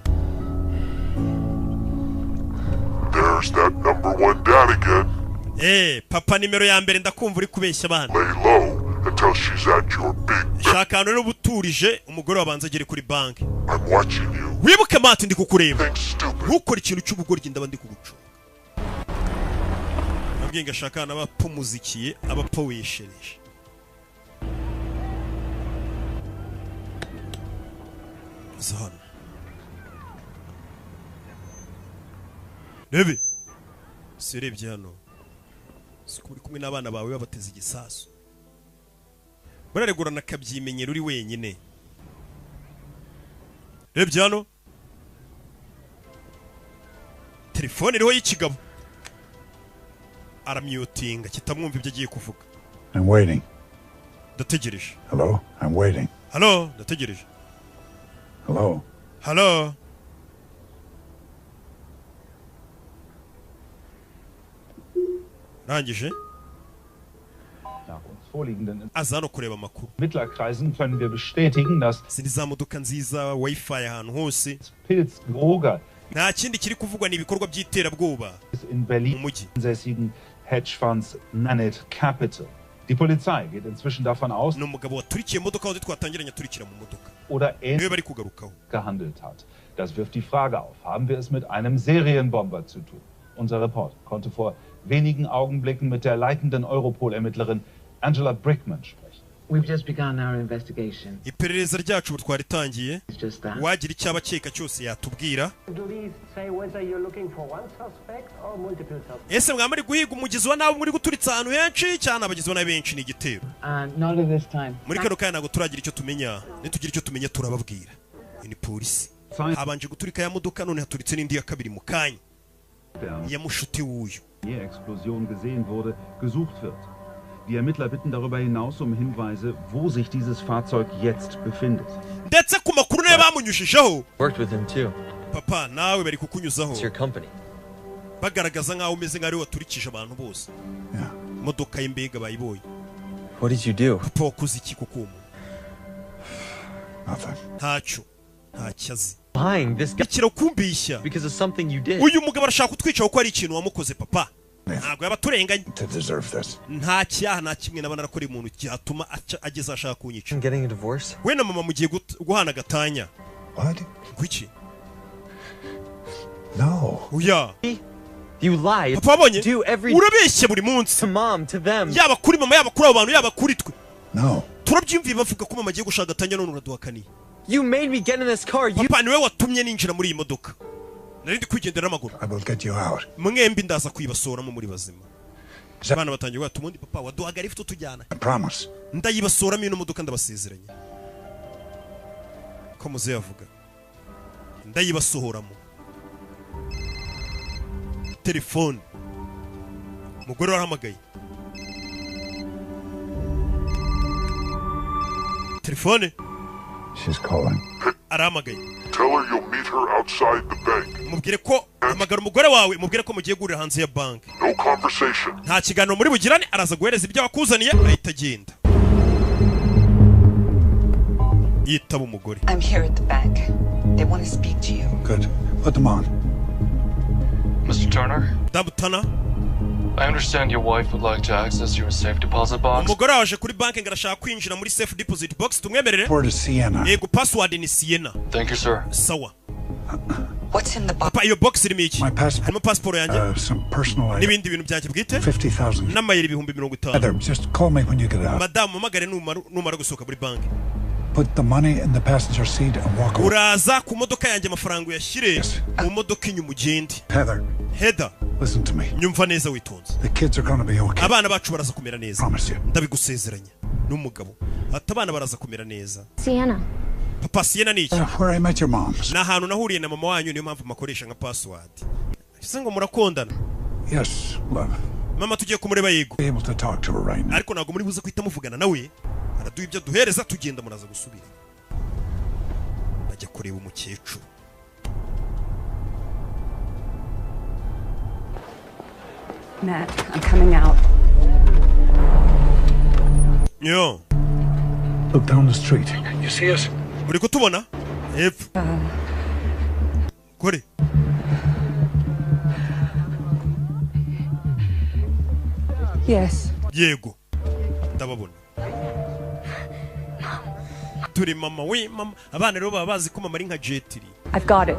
There's that #1 dad again. Papa nimero ya mbere ndakumva uri kubeshya abana. Lay low until she's at your big. Shaka hano n'ubuturije umugore wabanza agere kuri banki. I'm watching you. Wibuke Mati ndi kukureba. Think stupid. Ntukore ikintu cy'ubugoryi ndaba ndi kugucunga. Nabwiye ngashaka hano abapumuzikiye abapoweshereje. Zahana. Nebe. Sirebye hano. Sikuri kumwe n'abana bawe babateze igisasu. Bararegurana kabyimenyera uri wenyine. Rebye hano. telefone iriho y'ikigabo aramyutinga kitamwumva ibyo agiye kuvuga. I'm waiting. Ndategereje. Hello? I'm waiting. Hello? Ndategereje. Hello? Hello? Rangije? Nach uns vorliegenden Azano kureba amakuru. Mittlerkreisen können wir bestätigen, dass Sindi za modoka nziza wifi ahantu hose. Pilz Groger Nta kindi kiri kuvugwa ni ibikorwa by'iterabwoba in Berlin mu mujyi. ansässigen Hedgefonds Nanit Capital. Die Polizei geht inzwischen davon aus, Ni umugabo waturikiye imodoka aho twatangiranye aturikira mu modoka. oder Niwe ähnlich bari kugarukaho. gehandelt hat. Das wirft die Frage auf, haben wir es mit einem Serienbomber zu tun? Unser Report konnte vor wenigen Augenblicken mit der leitenden Europol-Ermittlerin Angela Brickman sprechen. We've just begun our investigation. Iperereza ryacu ubu twaritangiye. It's just that. Wagira icyaba cyeka cyose yatubwira. Please say whether you're looking for one suspect or multiple suspects. Ese mwamari guhiga umugizi wa nabi muri guturitsa ahantu henshi cyane abagizi wa nabi benshi ni igitero. Not at this time. Muri kano kanya ntago turagira icyo tumenya. Nitugira icyo tumenya turababwira. Ni polisi. Habanje guturika ya modoka none haturitse n'indi ya kabiri mu kanya. Ya mushuti wuyu. Die Explosion gesehen wurde, gesucht wird. Die Ermittler bitten darüber hinaus um Hinweise, wo sich dieses Fahrzeug jetzt befindet. Ndetse ku makuru nayo bamunyushijeho. Worked with him too. Papa nawe bari kukunyuzaho. It's your company. Bagaragaza nkaho umeze nk'ari waturikije abantu bose. Modoka y'imbega bayibonye. What did you do? Papa wakoze iki kuko Nothing. ntacyo ntacyazi. Lying this guy Bikira kumbishya. because of something you did. Uyu mugabo arashaka kutwica kuko ari ikintu wamukoze papa. Ntabwo yaba turenganye. To deserve this. Nta cyaha nta kimwe nabana nakoreye umuntu cyatuma ageze ashaka kunyica. I'm getting a divorce. We na mama mugiye guhana gatanya. What? Kuki? No. Oya. You lie. Papa wabonye? Do every Urabeshye buri munsi. to mom, to them. Yaba kuri mama yaba kuri abo bantu yaba kuri twe. No. Turabyumviye bavuga ko mama agiye gushaka gatanya none uraduhakaniye. You made me get in this car. You Papa niwe watumye ninjira muri iyi modoka. Nari ndi kwigendera n'amaguru. I will get you out. Mwembi ndaza kwibasoramo muri bazima. Abana batangiye bati umundi papa waduhagara ifite tujyana. I promise. Ndayibasoramo ino modoka ndabasezeranye. Ko muze yavuga. Ndayibasohoramo. Telefone. Mugore warahamagaye. Telefone. She's calling. Arahamagaye. Tell her you'll meet her outside the bank. Mubwire ko hamagara umugore wawe mubwire ko mugiye gurira hanze ya bank. No conversation. Nta kiganiro muri bugirane araza guhereza ibyo wakuzaniye ahita agenda. Yitaba umugore. I'm here at the bank. They want to speak to you. Good. Put them on. Mr. Turner, Dabutana. I understand your wife would like to access your safe deposit box. Umugore waje kuri bank ngarashaka kwinjira muri safe deposit box tumwemerere. Word is Sienna. Yego password ni Sienna. Thank you, sir. Sawa. What's in the box? Papa iyo box irimo iki? My passport. Harimo passport yanjye. Some personal items. N'ibindi bintu byanjye bwite. 50,000. N'amayeri 50,000. Heather, just call me when you get out. Madam mumagare numara gusohoka muri bank. Put the money in the passenger seat and walk away. Uraza ku modoka yanjye amafaranga uyashyire mu modoka inyuma ugende. Heather, Heather, listen to me. nyumva neza witonze. The kids are going to be okay. Abana bacu baraza kumera neza. Promise you. Ndabigusezeranya. N'umugabo. Ati abana baraza kumera neza. Sienna. Papa Sienna ni iki? Where I met your mom. Na ahantu nahuriye na mama wanyu niyo mpamvu makoresha nka password. Ese ngo murakondana? Yes, love. Mama tugiye kumureba yego. Be able to talk to her right now. Ariko ntabwo muri buze kwita muvugana nawe. Araduha ibyo duhereza tugenda muraza gusubira. Ajya kureba umukecuru. Matt, I'm coming out. Yo. Look down the street. You see us? Uri kutubona? Hepfo. Kore. Yes. Yego. Ndababona. Turi mama we mama. Abana rero baba bazi ko mama ari nka jetiri. I've got it.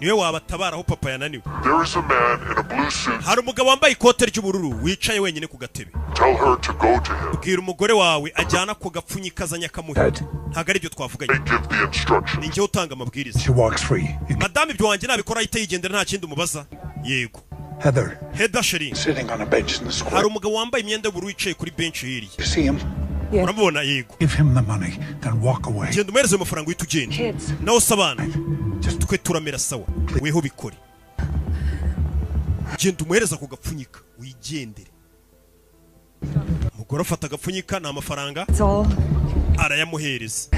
Niwe wabatabara aho papa yananiwe. There is a man in a blue suit. Hari umugabo wambaye ikote ry'ubururu wicaye wenyine ku gatebe. Tell her to go to him. Bwira umugore wawe ajyana ko gapfunyikazanya kamuhe. Ntago ari byo twavuganye. Give the instructions. Ni njye utanga amabwiriza. She walks free. Madame ibyo wanjye nabikora ahita yigendera nta kindi umubaza. Yego. Heather. Heather Sheri. Sitting on a bench in the square. Hari umugabo wambaye imyenda y'ubururu wicaye kuri bench hirya. You see him? Yes. Urabona yego. Give him the money, then walk away. Genda umuhereze amafaranga uhita ugenda. Nawe sabana. Twe turamera sawa. Weho bikore. genda umuhereza ku gapfunyika wigendere. Umugore afata agapfunyika na amafaranga arayamuhereza.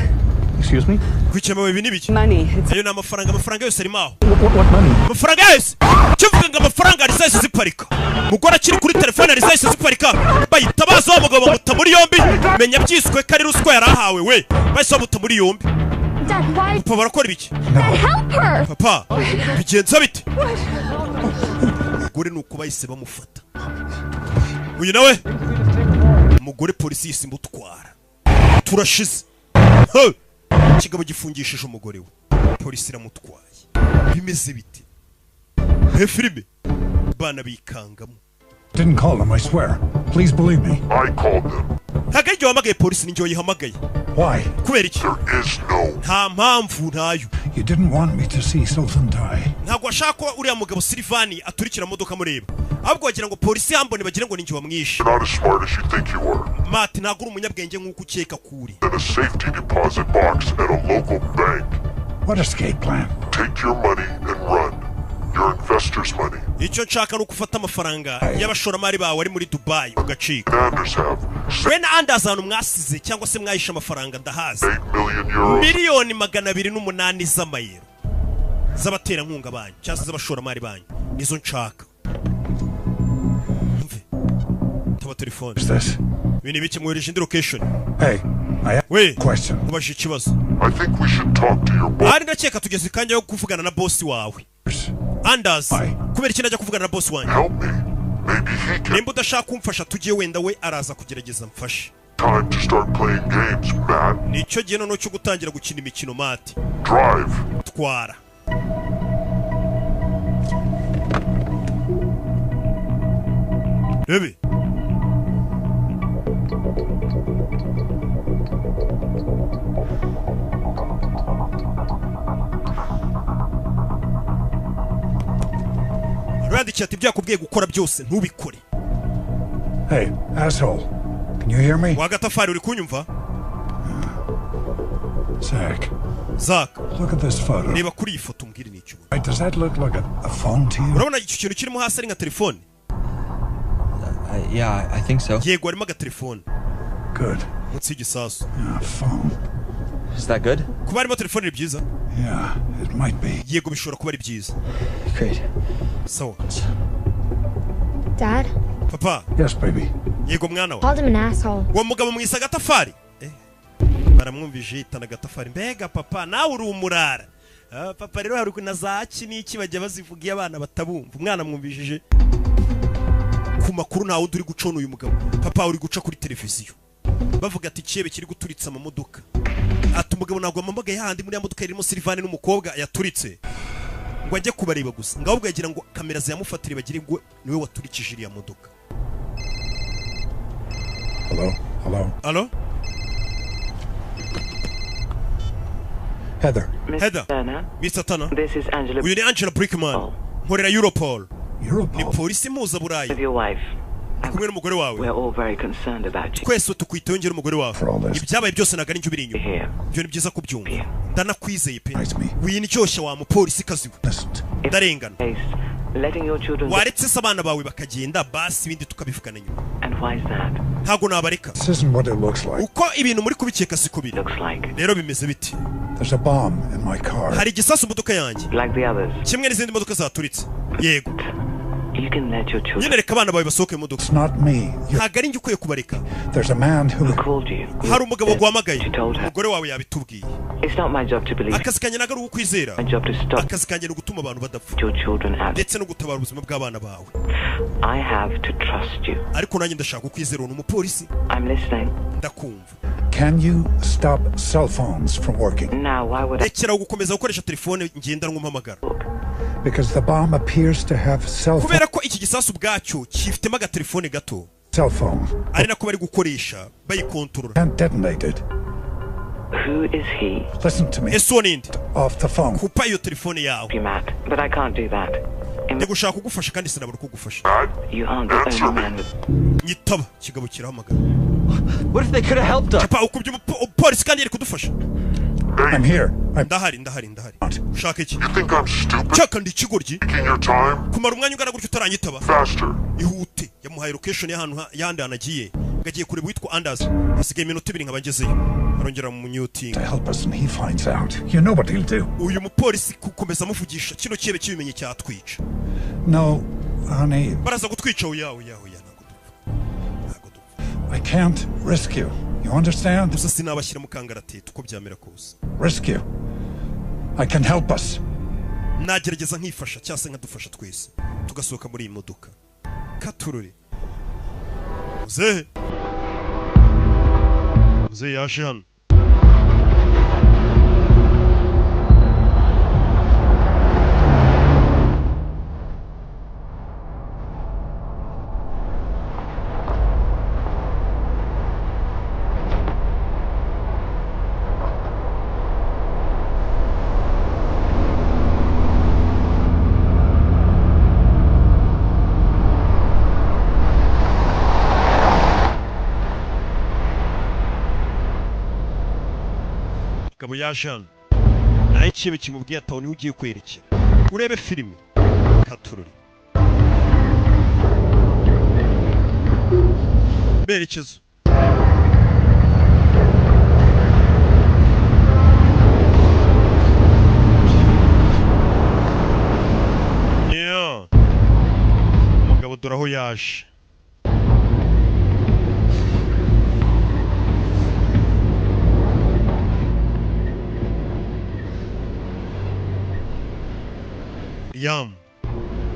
Excuse me? Kwicemewe ibi nibiki? Money. Ayo na amafaranga yose ari maho. What money? Amafaranga yose. Kivuga ngo amafaranga ari zahise ziparika. Mugore akiri kuri telefone ari zahise ziparika. Bayitabaza wa mugabo bamuta muri yombi. Menya byiswe kari ruswa yarahawe we. Bahise bamuta muri yombi. Dad, why? Papa barakora ibiki? Dad, help her! Papa, bigenza bite? Mugore nuko bahise bamufata. Uyu nawe umugore polisi yisimbutwara. Turashize. Kigabo gifungishije umugore we. Polisi iramutwaye. Bimeze bite? Filime bana bikangamo. Didn't call them, I swear. Please believe me. I called them. Hagari hamagaye polisi ninjye yihamagaye. Why? Kubera iki? There is no. Nta mpamvu ntayo. You didn't want me to see Sylvan die. Ntabwo ashaka ko uriya mugabo Silvani aturikira modoka mureba. Ahubwo wagira ngo polisi yambone bagire ngo ninjye wamwishe. You're not as smart as you think you are. Matt ntabwo uri umunyabwenge nk'uko ukeka kuri. In a safety deposit box at a local bank. What escape plan? Take your money and run. Your investors' money. Icyo nshaka no gufata amafaranga y'abashoramari bawe ari muri Dubai ugacika. Anders have. We na Anders hano mwasize cyangwa se mwahisha amafaranga ndahazi. 8 million euros. Miliyoni 208 z'amayero. Z'abaterankunga banyu cyangwa z'abashoramari banyu. Nizo nshaka. Taba telefone. Is this? Bini biki mwohereje indi location. Hey, I have a question. Kubaje ikibazo. I think we should talk to your boss. Ari ndakeka tugeze kanya yo kuvugana na boss wawe. Anders, kubera iki najya kuvugana na boss wanyu? Help me. Maybe he can. Nimba udashaka kumfasha tugiye wenda we araza kugerageza mfashe. Time to start playing games, Matt. Nicyo gihe noneho cyo gutangira gukina imikino Matt. Drive. Twara. Rebe. Randikiye ati byakubwiye gukora byose ntubikore. Hey, asshole. Can you hear me? Wagatafari uri kunyumva? Zach. Look at this photo. Reba kuri iyi foto umbwire n'icyo. Right, does that look like a phone to you? Urabona iki kintu kirimo hasi ari nka telefone? Yeah, I think so. Yego harimo agatelefone. Good. Munsi y'igisasu. Phone. Is that good? Kuba harimo telefone ni byiza? Yeah, it might be. Yego bishobora kuba ari byiza. Great. So. Dad? Papa. Yes, baby. Yego mwana wa. Called him an asshole. Uwo mugabo mwisa agatafari? Baramwumvije itana agatafari. Mbega papa nawe uri umurara. Papa rero hari kuna zaki n'iki bajya bazivugiye abana batabumva. Umwana mwumvishije ku makuru ntawe uri gucona uyu mugabo. Papa uri guca kuri televiziyo. Bavuga ati kibe kiri guturitsa amamodoka. Ati umugabo nagwa amamagaye handi muri ya modoka irimo Silvani n'umukobwa yaturitse. Ngo ajye kubareba gusa. Ngaho ubwo yagira ngo kamera ziyamufatire bagire ngo niwe waturikije iriya modoka. Hello? Hello? Hello? Heather. Heather. Mr. Turner. This is Angela. Uyu ni Angela Brickman. Nkorera Europol. Europol? Ni polisi muza Burayi. With your wife. Kumwe n'umugore wawe. We're all very concerned about you. Twese tukwitaho ngera umugore wawe. Ibyabaye byose nagari njye ubiri inyuma. Byo ni byiza kubyumva. Ndanakwizeye pe. Uyu ni cyosha wa mupolisi kazi we. Ndarengana. Letting your children. Waretse se abana bawe bakagenda basi ibindi tukabivugana nyuma. And why is that? Ntago nabareka. This isn't what it looks like. Uko ibintu muri kubikeka siko biri. Rero bimeze biti. There's a bomb in my car. Hari igisasu modoka yanjye. Like the others. Kimwe n'izindi modoka zaturitse. Yego. You can let your children. Nyine reka abana bawe basohoke mu modoka. It's not me. Ntago ari njye ukwiye kubareka. There's a man who called you. Hari umugabo guhamagaye. Umugore wawe yabitubwiye. It's not my job to believe. Akazi kanjye nagaru ukwizera. My job to stop. Akazi kanjye no gutuma abantu badapfa. Your children out. Ndetse no gutabara ubuzima bw'abana bawe. I have to trust you. Ariko nanjye ndashaka ukwizera uwo umupolisi. I'm listening. Ndakumva. Can you stop cell phones from working? Now, why would I? Rekera gukomeza gukoresha telefone ngendanwa umpamagara. Because the bomb appears to have cell phone. Kubera ko iki gisasu bwacyo kifitemo agatelefone gato. Cell phone. Ari nako bari gukoresha bayikontorora. Can't detonate it. Who is he? Listen to me. Ese uwo ninde? Off the phone. Kupa iyo telefone yawe. Matt, but I can't do that. Ndigushaka kugufasha kandi sinabura kugufasha. You aren't the only man with. Nyitaba kigabo kirahamagara. What if they could have helped us? Papa ukubye umupolisi kandi yari kudufasha. I'm here. ndahari ushaka iki You think I'm stupid? cyaka ndi ikigoryi Taking your time? kumara umwanya ungana gutyo utaranyitaba Faster. ihute yamuhaye location y'ahantu yandi hanagiye ngagiye kureba witwa Anders hasigaye iminota 2 nkaba ngezeyo arongera mu muting To help us and he finds out. You know what he'll do. uyu mupolisi kukomeza amuvugisha kino kibe kibimenye cyatwica No, honey. baraza gutwica uyawe I can't risk you. You understand? gusa sinabashyira mu kangaratete uko byamera kose Risk you. I can help us. nagerageza nkifasha cyangwa se nkadufasha twese tugasohoka muri iyi modoka katururi muzehe yaje hano Gabo yaje hano naye ikibe kimubwiye ataho niho ugiye kwerekera urebe filime katururi berekezo umugabo dore aho yaje Yam.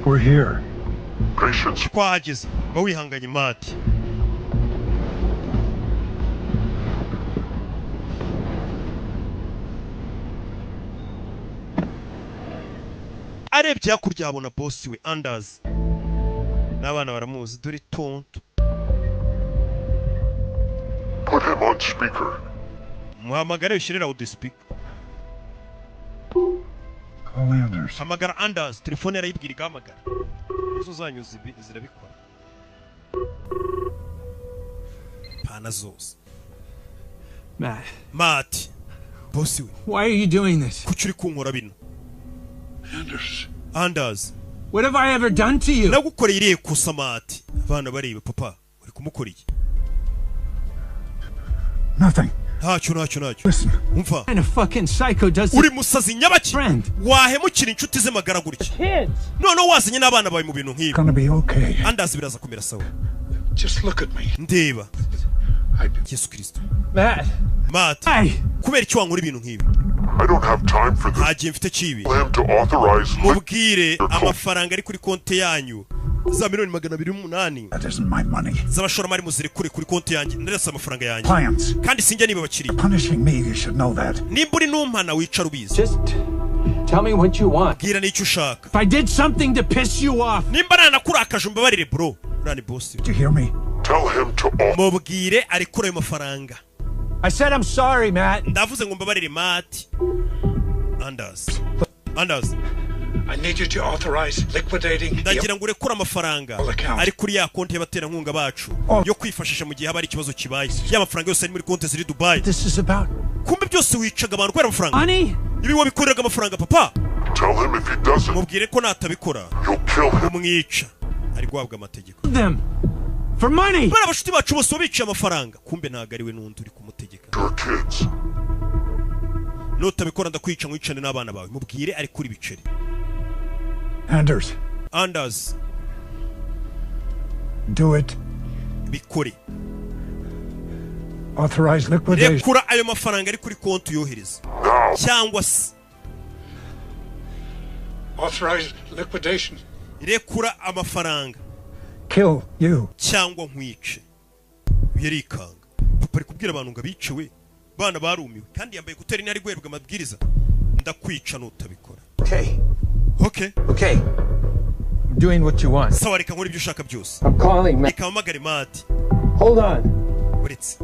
We're here. Patience. Twahageze ba wihanganye mati arebye hakurya abona boss we Anders n'abana baramuzi dore tonto Put him on speaker. muhamagare ushyirira audio speaker Call Anders. hamagara Anders telefone yarayibwira igamagara izo zanyu zirabikora pana zose Matt boss we Why are you doing this? kuki uri kunkora bino Anders What have I ever done to you? nagukoreye iriye kosa Matt abana bareba papa uri kumukora iki Nothing. ntacyo Listen. umva What kind of fucking psycho does uri musazi nyabaki friend? wahemukira inshuti ze magara gutya none wazanye n'abana bawe mu bintu nk'ibi Gonna be okay. Anders biraza kumera sawa Just look at me. ndeba Yesu Kristo Matt. kubera icyo wankora ibintu nk'ibi I don't have time for this. ntagiye mfite kibi Tell him to authorize mubwire amafaranga ari kuri konti yanyu za $208,000 That isn't my money. z'abashoramari muzirekure kuri konti yanjye ndarasa amafaranga yanjye Clients. kandi sinjya niba bakiriye Punishing me, you should know that. nimba uri numpana wicara ubizi Just tell me what you want. bwira n'icyo ushaka If I did something to piss you off. nimba nanakurakaje umbabarire bro urani boss Did you hear me? Tell him to mubwire arekure ayo mafaranga I said I'm sorry, Matt. ndavuze ngo mbabarire Matt Anders I need you to authorize liquidating ndagira ngo urekure amafaranga ari kuri ya konti y'abaterankunga bacu yo kwifashisha mu gihe haba ari ikibazo kibaye ya mafaranga yose ari muri konti ziri Dubai This is about kumbe byose wicaga abantu kubera amafaranga money. ibi wabikoreraga amafaranga papa Tell him if he doesn't, mubwire ko natabikora you'll kill him. umwica ari guhabwa amategeko Them for money. bana abashuti bacu bose babiciye amafaranga kumbe ntago ari we n'undi uri kumutegeka Your kids. nutabikora ndakwica mwicane n'abana bawe mubwire ari kuri biceri Anders do it. bikore Authorize liquidation. rekura ayo mafaranga ari kuri konti yohereza cyangwa se Authorize liquidation. rekura amafaranga Kill you. cyangwa nkwice birikanga papa ari kubwira abantu ngo abicewe bana barumiwe kandi yambaye kuteri nari guherebwa amabwiriza ndakwica nutabikora okay I'm doing what you want. sawa reka nkora ibyo ushaka byose I'm calling Matt. reka mpamagare Matt Hold on. uretse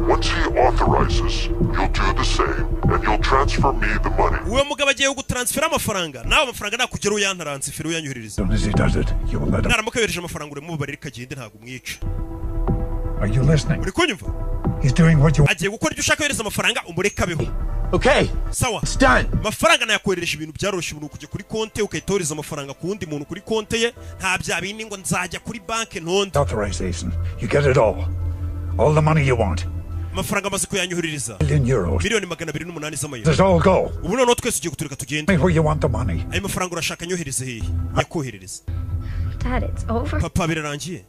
Once he authorizes, you'll do the same, and you'll transfer me the money. uwo mugabo agiye gutransfera amafaranga nawe amafaranga nakugera uyantaransifera uyanyohereza As soon as he does it, you will let him. naramuka yohereje amafaranga uri mubabarire kagende ntago umwica Are you listening? uri kunyumva? He's doing what you agiye gukora ibyo ushaka yohereza amafaranga umurekabeho. Okay. Sawa. It's done. Amafaranga nayakohereje ibintu byaroroshye umuntu kujya kuri konte ukahita amafaranga ku wundi muntu kuri konte ye nta bya bindi ngo nzajya kuri banki ntonde. authorization. You get it all. All the money you want. Amafaranga amaze kuyanyoherereza. €1 million. Miliyoni 208 z'amayero. Does all go? Ubu noneho twese ugiye kutureka tugende. Where you want the money? Ayo mafaranga urashaka nyohereze hehe? Yakoherereza. Dad, it's over. Papa birarangiye.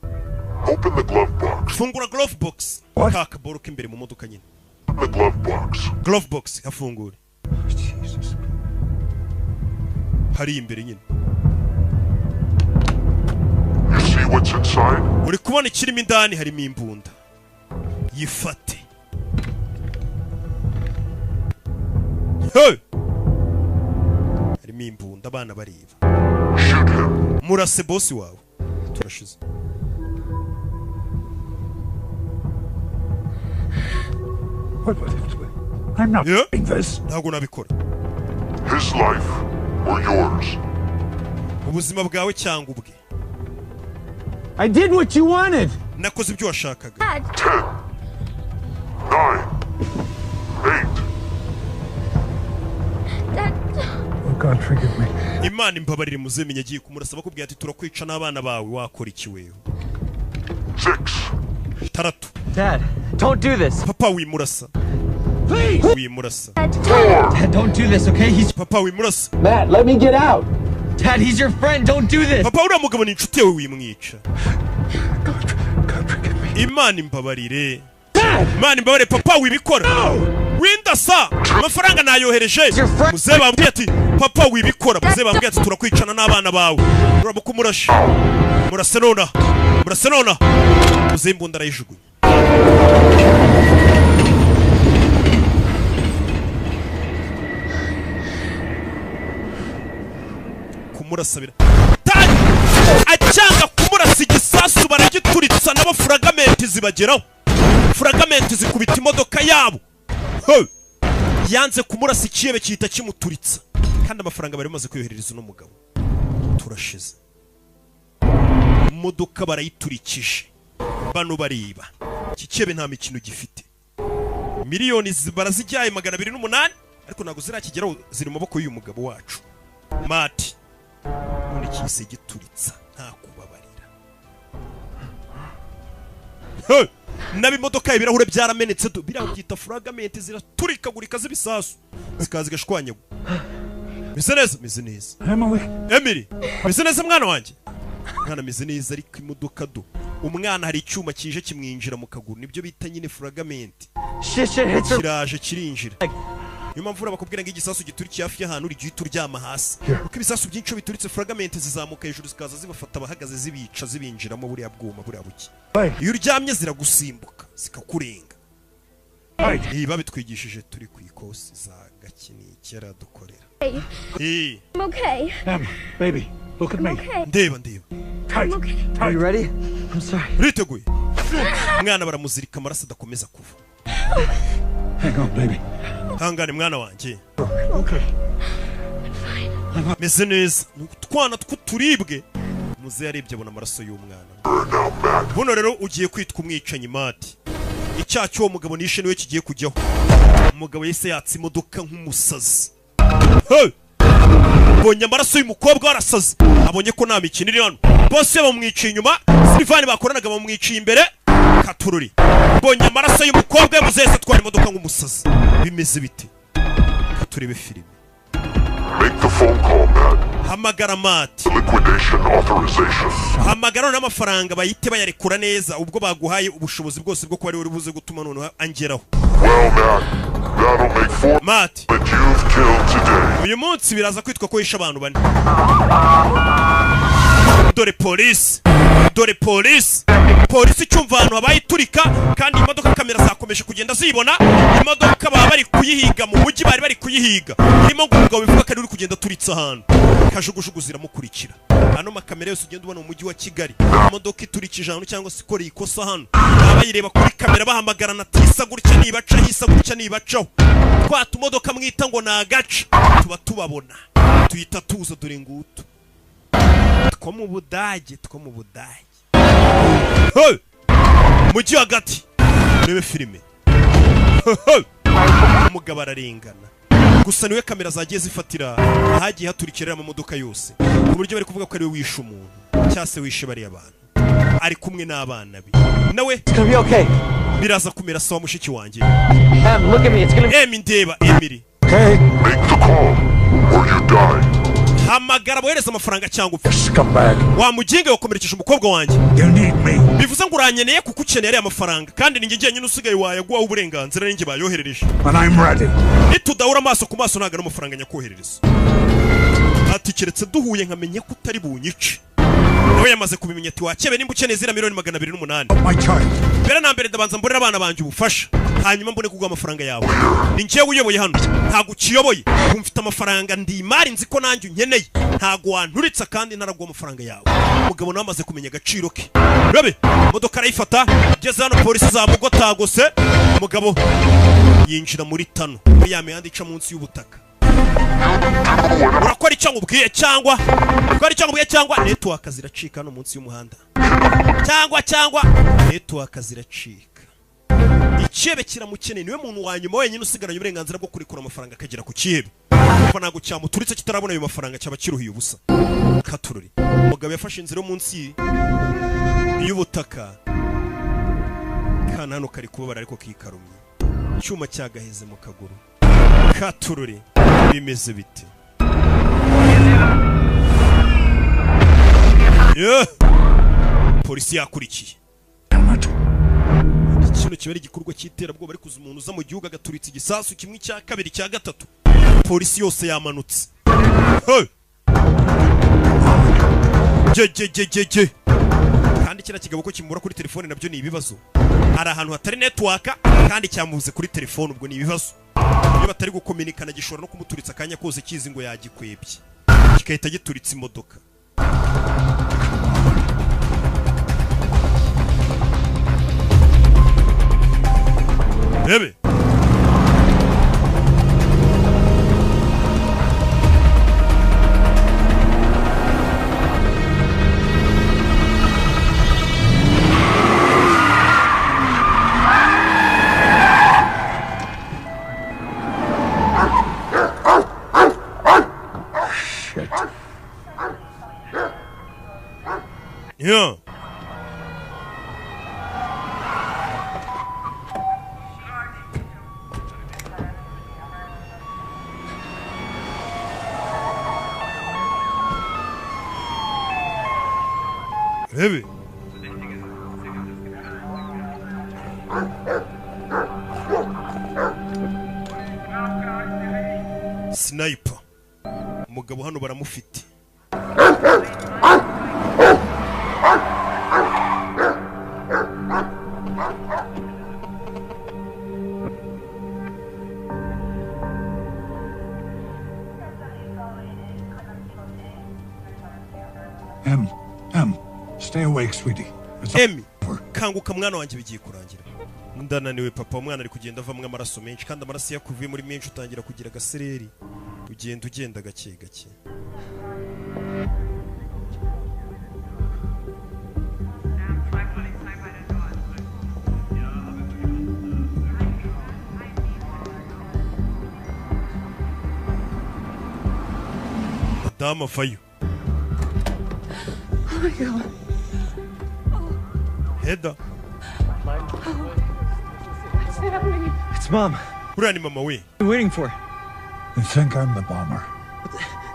Open the glove box. Fungura glove box. What? Kaka boro k'imbere mu modoka nyine. Open the glove box. Glove box hafungure. Jesus. Hari imbere nyine. You see what's inside? Uri kubona ikirimo indani harimo imbunda. Yifate. Hey! Harimo imbunda abana bareba. Shoot him. Murase boss wawe. Turashize. What? I'm not doing this. Ntabwo nabikora. His life or yours. Ubuzima bwawe cyangwa ubwe. I did what you wanted. Nakoze ibyo washakaga. 10, 9, 8. Oh God, forgive me. Imana imbabarire muzemenya agiye kumurasaba kubwira ati turakwica n'abana bawe wakora iki wewe. 6. Taratu. Dad, don't do this. Papa wimurasa. Please. Wimurasa. Dad, don't do this, okay? He's Papa wimurasa. Matt, let me get out. Dad, he's your friend. Don't do this. Papa uriya mugabo ni inshuti yawe wimwica. God, forgive me. Imana imbabarire. Imana imbabarire papa wibikora. Windasa. Amafaranga nayohereje. Muze bambwiye ati papa wibikora. Muze bambwiye ati turakwicana n'abana bawe. Urabuka umurashe. Murase nona. Murase nona. Muze imbunda arayijugunya. Kumurasabira. Acyanga kumurasa igisasu baragituritsa nabo fragment zibageraho. Fragment zikubita imodoka yabo. Yanze kumurasa ikiyebe cyita kimuturitsa. Kandi amafaranga bari maze kuyoherereza no mugabo. Turashize. Imodoka barayiturikije. Bano bariba. Kikiyebe nta mikino gifite. Miliyoni barazijyaye 208 ariko nago zirakigeraho ziri mu maboko y'uyu mugabo wacu. Mati. None kise gituritsa nta kubabarira. Nabi modoka ibirahure byaramenetse birabyita fragment ziraturikagurika z'ibisasu zikazi gashwanyago. Meze neza. Emily. Meze neza mwana wanjye. Mwana meze neza ariko imodoka do. Umwana hari icyuma kije kimwinjira mu kaguru nibyo bita nyine fragment. Kiraje kirinjira. Niyo mpamvu bakubwira ngo igisasu giturikiye hafi y'ahantu uri gihe turyama hasi. Kuko ibisasu byinshi bituritse fragment zizamuka hejuru zikaza zibafata bahagaze zibica zibinjiramo buriya bwuma buriya buki. Iyo uryamye ziragusimbuka zikakurenga. Babitwigishije turi ku ikosi za gakini kera dukorera. I'm okay. Baby, look at me. Ndeba. Tight. Are you ready? I'm sorry. Riteguye. Mwana baramuzirika amaraso adakomeza kuva. Hang on, baby. Hangane mwana wanjye. Okay. Meze neza. Twana twuturibwe. Muze yarebye abona amaraso y'umwana. Buno rero ugiye kwitwa umwicanyi Mati. Icyaha cy'uwo mugabo nishe niwe kigiye kujyaho. Umugabo yese yatse imodoka nk'umusazi. Bonye amaraso y'umukobwa warasaze. Abonye ko nta mikino iri hano. Bose bamwiciye inyuma. Silvani bakoranaga bamwiciye imbere. Katururi. Bonye amaraso y'umukobwa muzese twara imodoka nk'umusazi. Bimeze bite? Katurebe filime. Make the phone call, Matt. Hamagara Mati. Liquidation authorization. Hamagara n'amafaranga bayite bayarekura neza ubwo baguhaye ubushobozi bwose bwo kwari uri buze gutuma none angeraho. Well, Matt, that'll make 4 Mati. that you've killed today. Uyu munsi biraza kwitwa ko yisha abantu bane. Dore police. Polisi cyumva abantu abayiturika kandi imodoka kamera zakomeje kugenda zibona imodoka baba bari kuyihiga mu mujyi bari kuyihiga irimo ngumugabo bivuga ko ari uri kugenda turitsa ahantu kajugujugu ziramukurikira hano makamera yose ugenda ubona mu mujyi wa Kigali imodoka iturikije ahantu cyangwa se ikora ikosa hano abayireba kuri kamera bahamagarana tisa gutya nibaca hisa gutya nibacaho twatu modoka mwita ngo na agace tuba tubabona tuyita tuza dore ngutu two mu Budage mujyi hagati rebe filime umugabo ararengana gusa niwe kamera zagiye zifatira ahagiye haturikira amamodoka yose ku buryo bari kuvuga ko ari we wishe umuntu cyase wishe bariya abantu ari kumwe n'abana be nawe biraza kumera sawa mushiki wanjye ndeba Emily hamagara bohereza amafaranga cyangwa upfe wamuginga wakomerekeje umukobwa wanjye bivuze ngo uranyeneye kuko ukeneye ariya mafaranga kandi ninjye ngiye nyine usigaye wayaguha uburenganzira ninjye bayoherereje nitudahura amaso ku maso ntago ari amafaranga nyakoherereza ati keretse duhuye nkamenye ko utari bunyice nawe yamaze kubimenya ati wakebe nimba ukeneye zira $208,000 mbere na mbere ndabanza mborera abana banjye ubufasha hanyuma mbone kuguha amafaranga yawe ni njyewe uyoboye hano ntago ukiyoboye mfite amafaranga ndi imari nzi ko nanjye unkeneye ntago wanturitsa kandi ntaraguha amafaranga yawe umugabo nawe amaze kumenya agaciro ke rabe imodoka arayifata igeze hano polisi zamugotagose umugabo yinjira muri tano ya mihanda ica munsi y'ubutaka urakora icyo ngubwiye cyangwa network ziracika hano munsi y'umuhanda cyangwa network ziracika icyebe kiramukeneye niwe muntu wanyuma wenyine usigaranye uburenganzira bwo kurikura amafaranga akagera ku cyebe kuva ntago cyamuturitse kitarabona ayo mafaranga cyaba kiruhiye ubusa katururi umugabo yafashe inzira yo munsi y'ubutaka kana hano kari kubabara ariko kikarumye icyuma cyagaheze mu kaguru katururi bimeze bite polisi yakurikiye kino kiba ari igikorwa cy'iterabwoba ari kuza umuntu uza mu gihugu agaturitsa igisasu kimwe cya kabiri cya gatatu polisi yose yamanutse kandi kira kigabo ko kimura kuri telefone nabyo ni ibibazo hari ahantu hatari network kandi cyamubuze kuri telefone ubwo ni ibibazo iyo batari gukominikana gishobora no kumuturitsa akanya kose kizi ngo yagikwebye kikahita gituritsa imodoka Bebe Yeah. Baby. Sniper. Umugabo hano baramufite. Stay awake, sweetie. Emmy, kanguka mwana wanjye bigiye kurangira. Ndananiwe papa, umwana ari kugenda avamwe amaraso menshi kandi amaraso yakuvuye muri menshi utangira kugira gasereri. Ugenda gake gake. Dama fayo. Oh my God. Hedda. What's happening? It's Mom. Uriya ni mama we. What are you waiting for? They think I'm the bomber.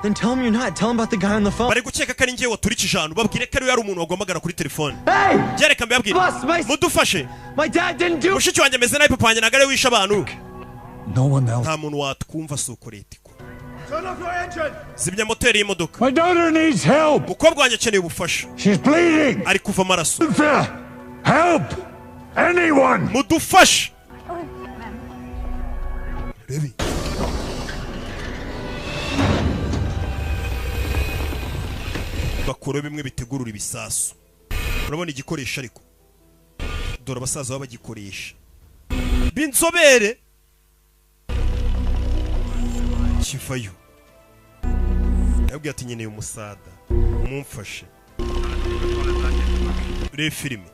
Then tell him you're not. Tell him about the guy on the phone. Bari gukeka ko ari njye waturikije ahantu babwire ko ari yari umuntu wagomagara kuri telefone. Hey! Jereka mbabwire. Mudufashe. My dad didn't do. Mushiki wanjye meze nabi papa wanjye nagare wisha abantu. No one else. Nta muntu watwumva soko leta ikora. Zimya moteri y'imodoka. My daughter needs help. Mukobwa wanjye akeneye ubufasha. She's bleeding. Ari kuva amaraso. Help! Anyone! Mudufashe. Baby. Bakora bimwe bitegurura ibisasu. Urabona igikoresho ariko. Dore abasaza baba bagikoresha. Binzobere. Kifayo. Yabwiye ati nkeneye umusada. Mumfashe. Re filime.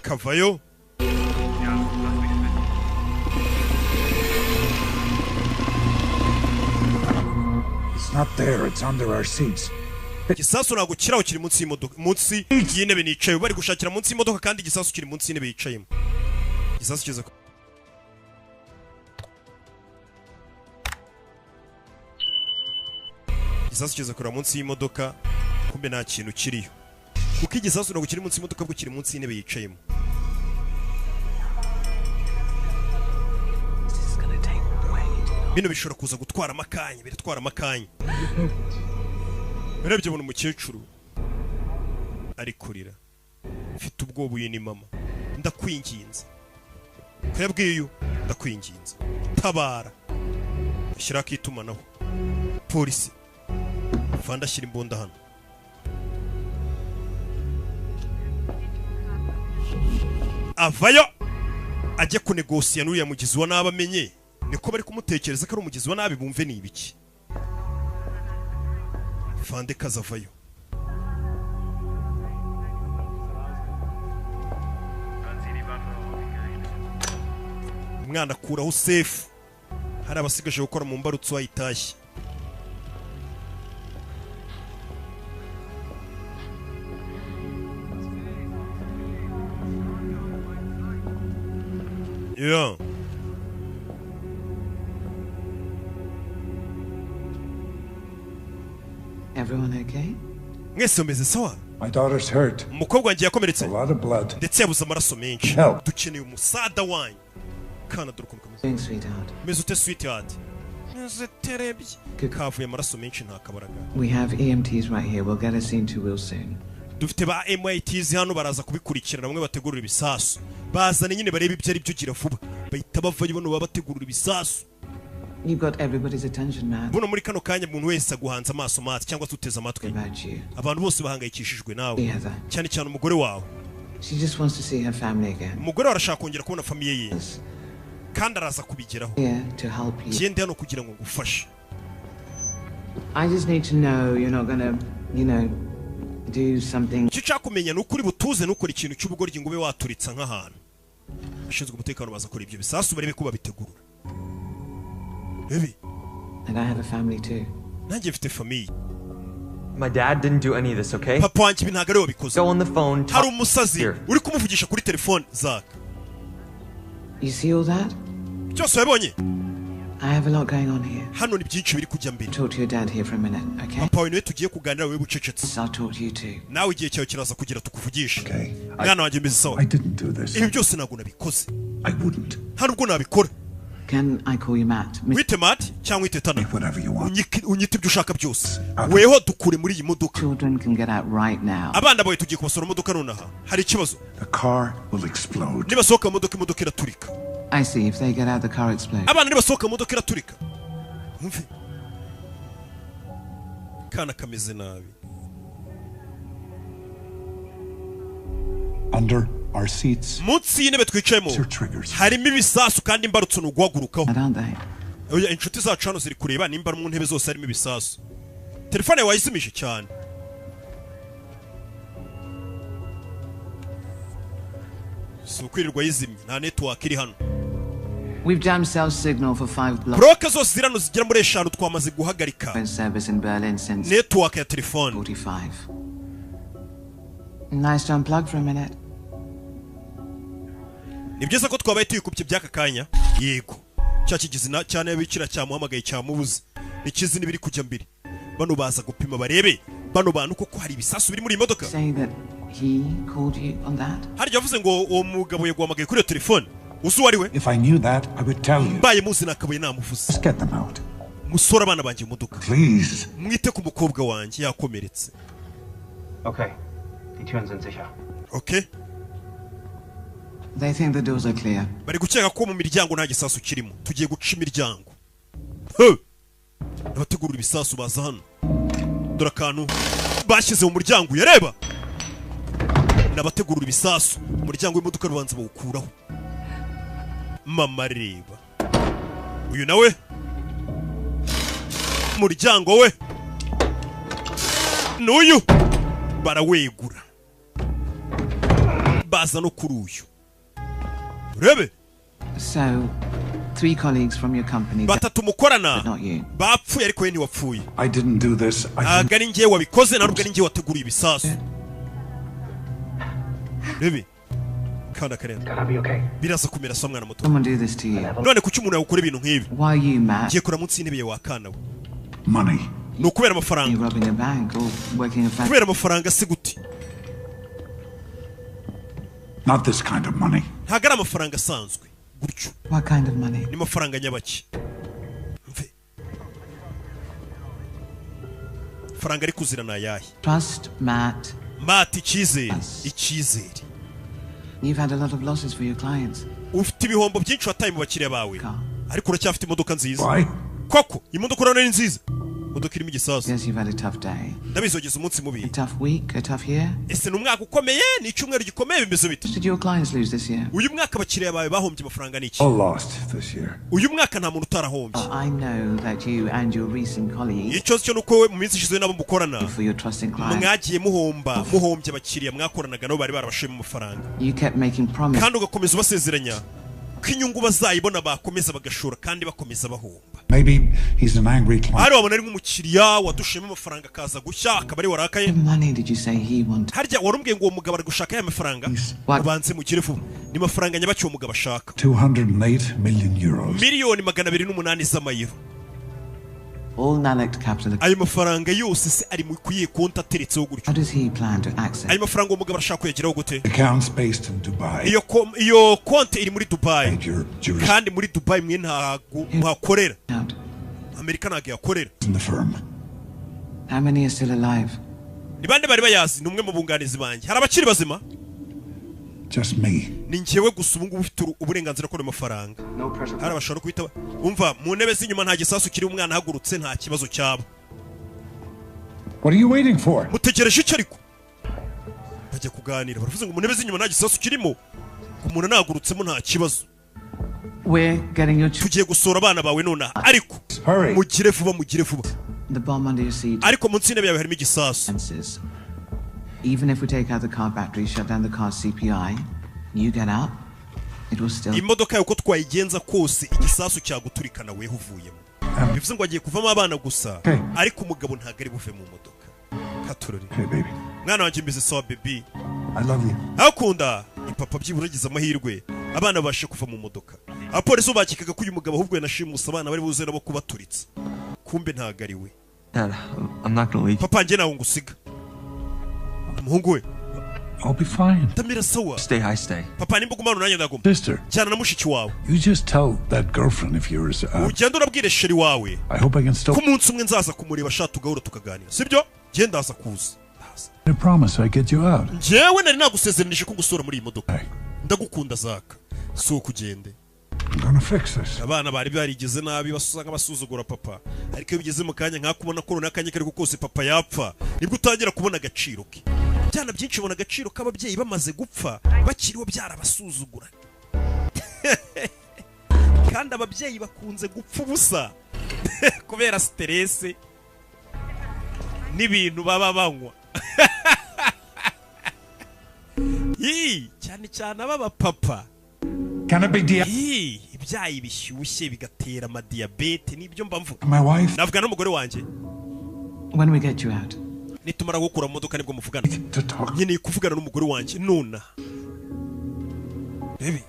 akavayo It's not there. It's under our seats. igisasu ntabwo kiraho kiri munsi y'imodoka munsi y'intebe nicaye bari gushakira munsi y'imodoka kandi igisasu kiri munsi y'intebe yicayemo igisasu kiza igisasu kiza kura munsi y'imodoka kumbe nta kintu kiriyo kuko igisasu ntabwo kiri munsi y'imodoka bwo kiri munsi y'intebe yicayemo bino bishobora kuza gutwara amakanya biratwara amakanya urebye ubona umukecuru ari kurira mfite ubwoba uyu ni mama ndakwinginze ko yabwiye uyu ndakwinginze tabara ushyira akitumanaho polisi fanda ashyira imbunda hano avayo ajye kunegosiya n'uriya mugizi wa nabi amenye niko bari kumutekereza ko ari umugizi wa nabi bumve ni ibiki fande kazavayo umwana akuraho sefu hari abasigaje gukora mu mbarutso ayitashye yeah. Everyone okay? mwese mumeze sawa My daughter's hurt. umukobwa wanjye yakomeretse A lot of blood. ndetse yabuze amaraso menshi Help. dukeneye umusada wanyu kana dore ukuntu kameze Doing, sweetheart. meze ute sweetheart meze terebye kavuye amaraso menshi nta kabaraga We have EMTs right here. We'll get a scene to Will soon. dufite ba MITs hano baraza kubikurikirana bamwe bategurira ibisasu bazane nyine barebe ibyo ari byo gira vuba bahita bavayo bano baba bategurira ibisasu You've got everybody's attention, man. buno muri kano kanya umuntu wese aguhanze amaso mati cyangwa se uteze amatwi About you. abantu bose bahangayikishijwe nawe Heather. cyane cyane umugore wawe She just wants to see her family again. umugore wawe arashaka kongera kubona famiye ye kandi araza kubigeraho Here to help you. ngende hano kugira ngo ngufashe I just need to know you're not gonna, do something. icyo ushaka kumenya ni ukuri butuze nukora ikintu cy'ubugoryi ngo ube waturitsa nk'ahantu ashinzwe umutekano baza kora ibyo bisasu barebe ko babitegura Baby. And I have a family too. nanjye mfite famiye My dad didn't do any of this, okay? papa wanjye ibi ntabwo ari we wabikoze Go on the phone. hari umusazi uri kumuvugisha kuri telefone zaka You see all that? byose wabonye I have a lot going on here. hano ni byinshi biri kujya mbere Talk to your dad here for a minute, okay? papa wawe niwe tugiye kuganira wowe bucecetse I'll talk to you too. nawe igihe cyawe kiraza kugira tukuvugishe Okay. mwana wanjye meze sawa I didn't do this. ibi byose ntabwo nabikoze I wouldn't. nta nubwo nabikora Can I call you Matt? wite mati cyangwa wite tana Whatever you want. unyite ibyo ushaka byose weho dukure muri iyi modoka Children can get out right now. abana bawe tugiye kubasora imodoka nonaha hari ikibazo The car will explode. nibasohoka mu modoka imodoka iraturika I see. If they get out, the car explodes. abana nibasohoka mu modoka iraturika umve kana kameze nabi Under our seats. munsi y'intebe twicayemo Your triggers. harimo ibisasu kandi imbarutso ni uguhagurukaho Aren't they? oya inshuti zacu hano ziri kureba nimba mu ntebe zose harimo ibisasu telefone yawe wayizimije cyane si ukwirirwa yizimye nta network iri hano We've jammed cell signal for 5 blocks. broke zose zirano zigera muri 5 twamaze guhagarika Been service in Berlin since network ya telefone 45. Nice to unplug for a minute. ni byiza ko twabaye tuyikubye by'aka kanya yego cya kigizina cyane yabikira cyamuhamagaye cyamubuze ikizi nibiri kujya mbere bano baza gupima barebe bano bantu koko hari ibisasu biri muri imodoka Saying that he called you on that? harya yavuze ngo uwo mugabo yaguhamagaye kuri iyo telefone uzi uwo ari we If I knew that, I would tell you. mbaye muzi nakabuye namuvuze Let's get them out. musore abana banjye mu modoka Please. mwite ku mukobwa wanjye yakomeretse Okay, die Türen sind sicher. okay They think the doors are clear. bari gukeka ko mu miryango nta gisasu kirimo tugiye guca imiryango He! abategura ibisasu baza hano dore akantu bashyize mu muryango uyareba n'abategura ibisasu umuryango w'imodoka rubanza bawukuraho mama reba uyu nawe umuryango we n'uyu barawegura baza no kuri uyu urebe So, 3 colleagues from your company. batatu mukorana But not you. bapfuye ariko we ntiwapfuye I didn't do this. ntabwo ari njyewe wabikoze ntabwo ari njyewe wateguriye ibisasu rebe kanda karenda biraza kumera so mwana muto Someone do this to you. none kuki umuntu yakora ibintu nk'ibi Why you, Matt? ngiye kora munsi y'intebe yawe akana we Money. ni ukubera amafaranga You robbing a bank or working a factory? kubera amafaranga se gute Not this kind of money. ntabwo ari amafaranga asanzwe gutyo What kind of money? ni amafaranga nyabaki mve faranga ari kuzira na yahe Trust, Matt. Matt icyizere You've had a lot of losses for your clients. ufite ibihombo byinshi wataye mu bakiriya bawe ariko uracyafite imodoka nziza Why? koko imodoka urabona ni nziza imodoka irimo igisasu Yes, you've had a tough day. ndabizi wagize umunsi mubi A tough week, a tough year. ese ni umwaka ukomeye ni icyumweru gikomeye bimeze bite Did your clients lose this year? uyu mwaka abakiriya bawe bahombye amafaranga n'iki All lost this year. uyu mwaka nta muntu utarahombye I know that you and your recent colleagues, icyo cyo nuko we mu minsi ishize nabo mukorana for your trusting clients, mwagiye muhombye abakiriya mwakoranaga nabo bari barabashemo amafaranga you kept making promises. kandi ugakomeza ubasezeranya ko inyungu bazayibona bakomeza bagashora kandi bakomeza bahomba Maybe he's an angry client. hari wabona ari nk'umukiriya wadushemo amafaranga akaza gushya akaba ari warakaye What money did you say he wanted? harya warumbwiye ngo uwo mugabo ari gushaka ya mafaranga ubanze mugire vuba ni mafaranga nyabaki uwo mugabo ashaka 208 million euros. miliyoni 208 z'amayero All Nalect capital. ayo mafaranga yose se ari mu kuyihe konti ateretseho gutyo How does he plan to access? ayo mafaranga uwo mugabo arashaka kuyageraho gute Accounts based in Dubai. iyo konti iri muri Dubai kandi muri Dubai mwe ntago muhakorera Amerika ntago yakorera In the firm. How many are still alive? ni bande bari bayazi ni umwe mu bunganizi banjye hari abakiri bazima Just me. ni njyewe gusa ubu ngubu ufite uburenganzira kuri mafaranga hari abashobora kuhita umva mu ntebe z'inyuma nta gisasu kiri umwana ahagurutse nta kibazo cyabo What are you waiting for? mutegereje icyo ariko bajya kuganira baravuze ngo mu ntebe z'inyuma nta gisasu kirimo umuntu nahagurutsemo nta kibazo We're getting your tugiye gusora abana bawe nonaha ariko mugire vuba the bomb under your seat. ariko munsi y'intebe yawe harimo igisasu Even if we take out the car battery, shut down the car's CPI, you get out, it will still. imodoka yawe uko twayigenza kose igisasu cyaguturikana weho uvuyemo bivuze ngo agiye kuvamo abana gusa ariko umugabo ntabwo ari buve mu modoka katurori mwana wanjye mbese sawa baby I love you. akunda ipapa byibura agize amahirwe abana babashe kuva mu modoka abapolisi bakikaga ko uyu mugabo ahubwo yanashimusa abana bari buze nabo kubaturitsa kumbe ntabwo ari we Dad, I'm not gonna leave. papa njye nawe ngusiga umuhungu we I'll be fine. tamira sawa Stay high, stay. papa nimba ugumana nanjye ndaguma Sister, cyane na mushiki wawe you just tell that girlfriend if yours. ugenda urabwire sheri wawe I hope I can still. ko umunsi umwe nzaza kumureba ashaka tugahura tukaganira sibyo njye ndaza kuza I promise I get you out. njyewe nari nagusezeranije ko ngusura muri iyi modoka ndagukunda zaka si ukugende I'm gonna fix this. abana bari barigeze nabi basanga basuzugura papa ariko iyo bigeze mu kanya nkakubona ko runaka kari kose papa yapfa nibwo utangira kubona agaciro ke byana byinshi ubona agaciro k'ababyeyi bamaze gupfa bakiriho byarabasuzugura kandi ababyeyi bakunze gupfa ubusa kubera stress n'ibintu baba banywa cyane cyane aba papa Can it be ibyayi bishyushye bigatera amadiyabete nibyo mba mvuga My wife? navuga n'umugore wanjye When we get you out. nitumara gukura mu modoka nibwo muvugana nkeneye kuvugana n'umugore wanjye nona baby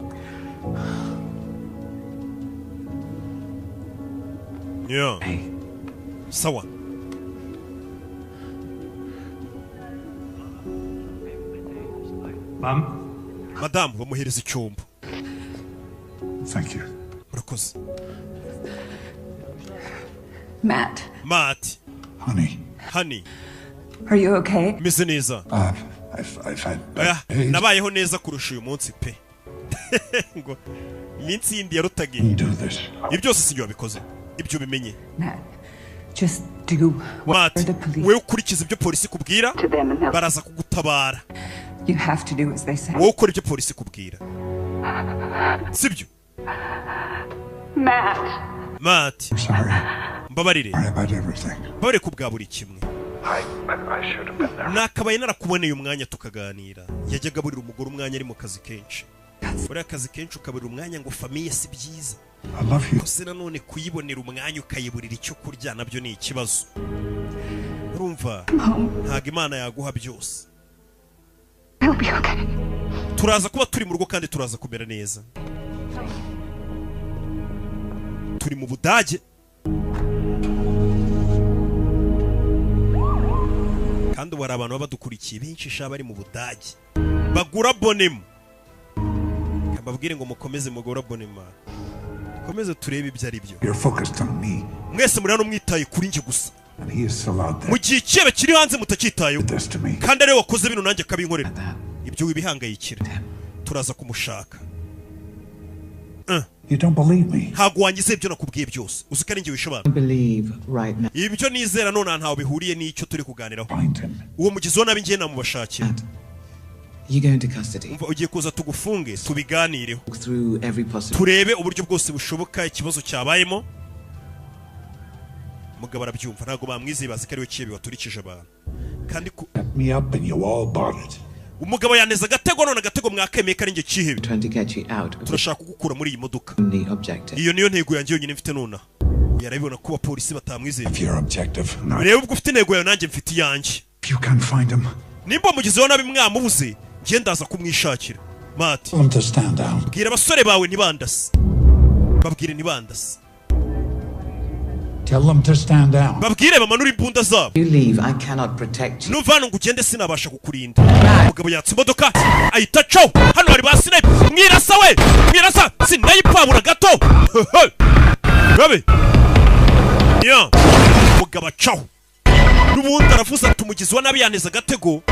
yeah sawa madamu bamuhereza icyombo Thank you. murakoze Matt, honey are you okay? meze neza I've had. nabayeho neza kurusha uyu munsi pe ngo iminsi yindi yarutaga Do this. ibyo byose sinjye wabikoze ibyo bimenye Matt, just do Matt, what the police. wewe ukurikiza ibyo polisi kubwira baraza kugutabara You have to do as they say. wowe ukora ibyo polisi kubwira sibyo Matt. Matt Sorry. mbabarire Sorry about everything. mbabarire kubwa buri kimwe I should have been there. Nakabaye narakuboneye umwanya tukaganira. Yajyaga burira umugore umwanya ari mu kazi kenshi. Buriya akazi kenshi ukaburira umwanya ngo famiye si byiza. I love you. Gusa nanone kuyibonera umwanya ukayiburira icyo kurya nabyo ni ikibazo. Urumva ntago Imana yaguha byose. I'll be okay. Turaza kuba turi mu rugo kandi turaza kumera neza. Turi mu Budage. Kandi wari abantu babadukurikiye benshi sha bari mu Budage. Bagura abonema. Kababwire ngo mukomeze mugura abonema. Komeze turebe ibyo ari byo. You're focused on me. Mwese muri hano mwitaye kuri nje gusa. And he is still out there. Mu gihe cyebe kiri hanze mutakitayeho. Kandi ariwe wakoze bino nanjye kabinkorera. Ibyo wibihangayikira. Turaza kumushaka. You don't believe me. Ntago wangize ibyo nakubwiye byose. Uzi kandi ngiye wishobora. Believe right now. Ibyo nizera none ntaho bihuriye n'icyo turi kuganiraho. Uwo mugizi wo nabi ngiye namubashakira. You go into custody. Umva ugiye kuza tugufunge tubiganireho. Through every possible. Turebe uburyo bwose bushoboka ikibazo cyabayemo. Mugabo arabyumva ntago bamwizeye bazi ko ari we kiye biwaturikije abantu. Kandi me up and you all bought it. Umugabo yaneza agatego none agatego mwakemeye kari nge kihebe. Trying to get you out. Turashaka kugukura muri iyi modoka. The objective. Iyo niyo ntego yanjye yonyine mfite nona. Yarabibona kuba polisi batamwizeye. If your objective. Reba ubwo ufite intego yawe nanjye mfite yanjye. If you can't find him. Nimba mugize wo nabi mwamubuze, ngiye ndaza kumwishakira. Mati. Tell him to stand down. Bwira abasore bawe ntibandase. Babwire ntibandase. Tell them to stand down. Babwire bamanura imbunda zabo. You leave, I cannot protect you. Nuvana ngo ugende sinabasha kukurinda. Umugabo yatse imodoka ayita cyo. Hano hari ba snipe. Mwirasa we. Mwirasa sinayipabura gato. Rabe. Ya. Umugabo cyo. Nubundi aravuza tumugizi wa nabi yaneza agatego.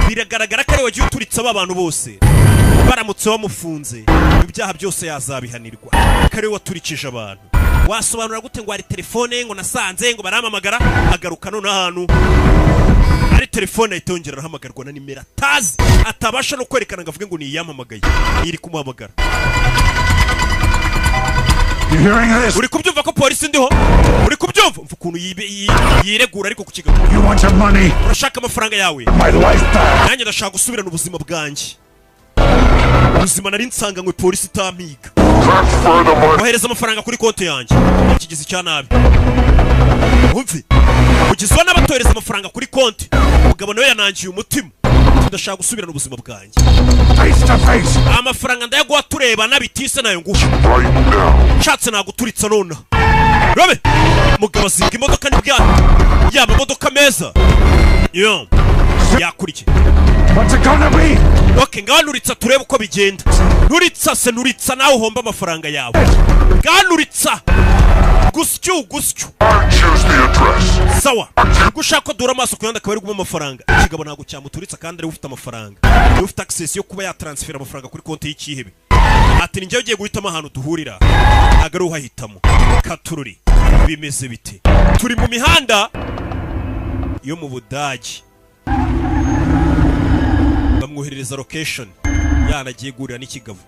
Biragaragara ko ari wagiye uturitsa abantu bose. Baramutse bamufunze. Ibyaha byose yazabihanirwa. Kare waturikije abantu. Wasobanura gute ngo ari telefone ngo nasanze ngo baramamagara agaruka none ahantu ari telefone itongera rahamagarwa na nimero atazi atabasha no kwerekana ngo avuge ngo ni yamamagaye iri kumuhamagara. Uri kubyumva ko polisi ndiho? Uri kubyumva? Mvuga ukuntu yiregura ariko ku kigabo. You want your money? Urashaka amafaranga yawe? My life back. Nanjye ndashaka gusubirana ubuzima bwanjye. Ubuzima nari nsanganywe polisi itampiga. Ohereza amafaranga kuri konti yanjye. Ikigizi cya nabi. Umve. Mugizi wa n'abatohereza amafaranga kuri konti. Umugabo nawe yanangiye umutima. Ndashaka gusubirana ubuzima bwanjye. Face to face. Amafaranga ndayaguha tureba nabitise nayo ngufu. Nshatse naguturitsa none. Rabe. Mugabo azinga imodoka n'ibwana. Yaba imodoka meza. Yo. Yakurikiye. What's it gonna be? Okay, nganuritsa turebe uko bigenda. Nuritsa se nuritsa nawe uhomba amafaranga yawe. Nganuritsa. Guscyu. Sawa. Gushaka dura amaso kuyanda kabari guma amafaranga. Kigabo nago cyamuturitsa kandi ari ufite amafaranga. Ari ufite access yo kuba ya transfer amafaranga kuri konti y'ikihebe. Ati ninjye ugiye guhitamo ahantu duhurira. Ntago ari uhahitamo. Katururi. Bimeze bite? Turi mu mihanda yo mu Budage. Bamwoherereza location yanagiye guhurira n'ikigabo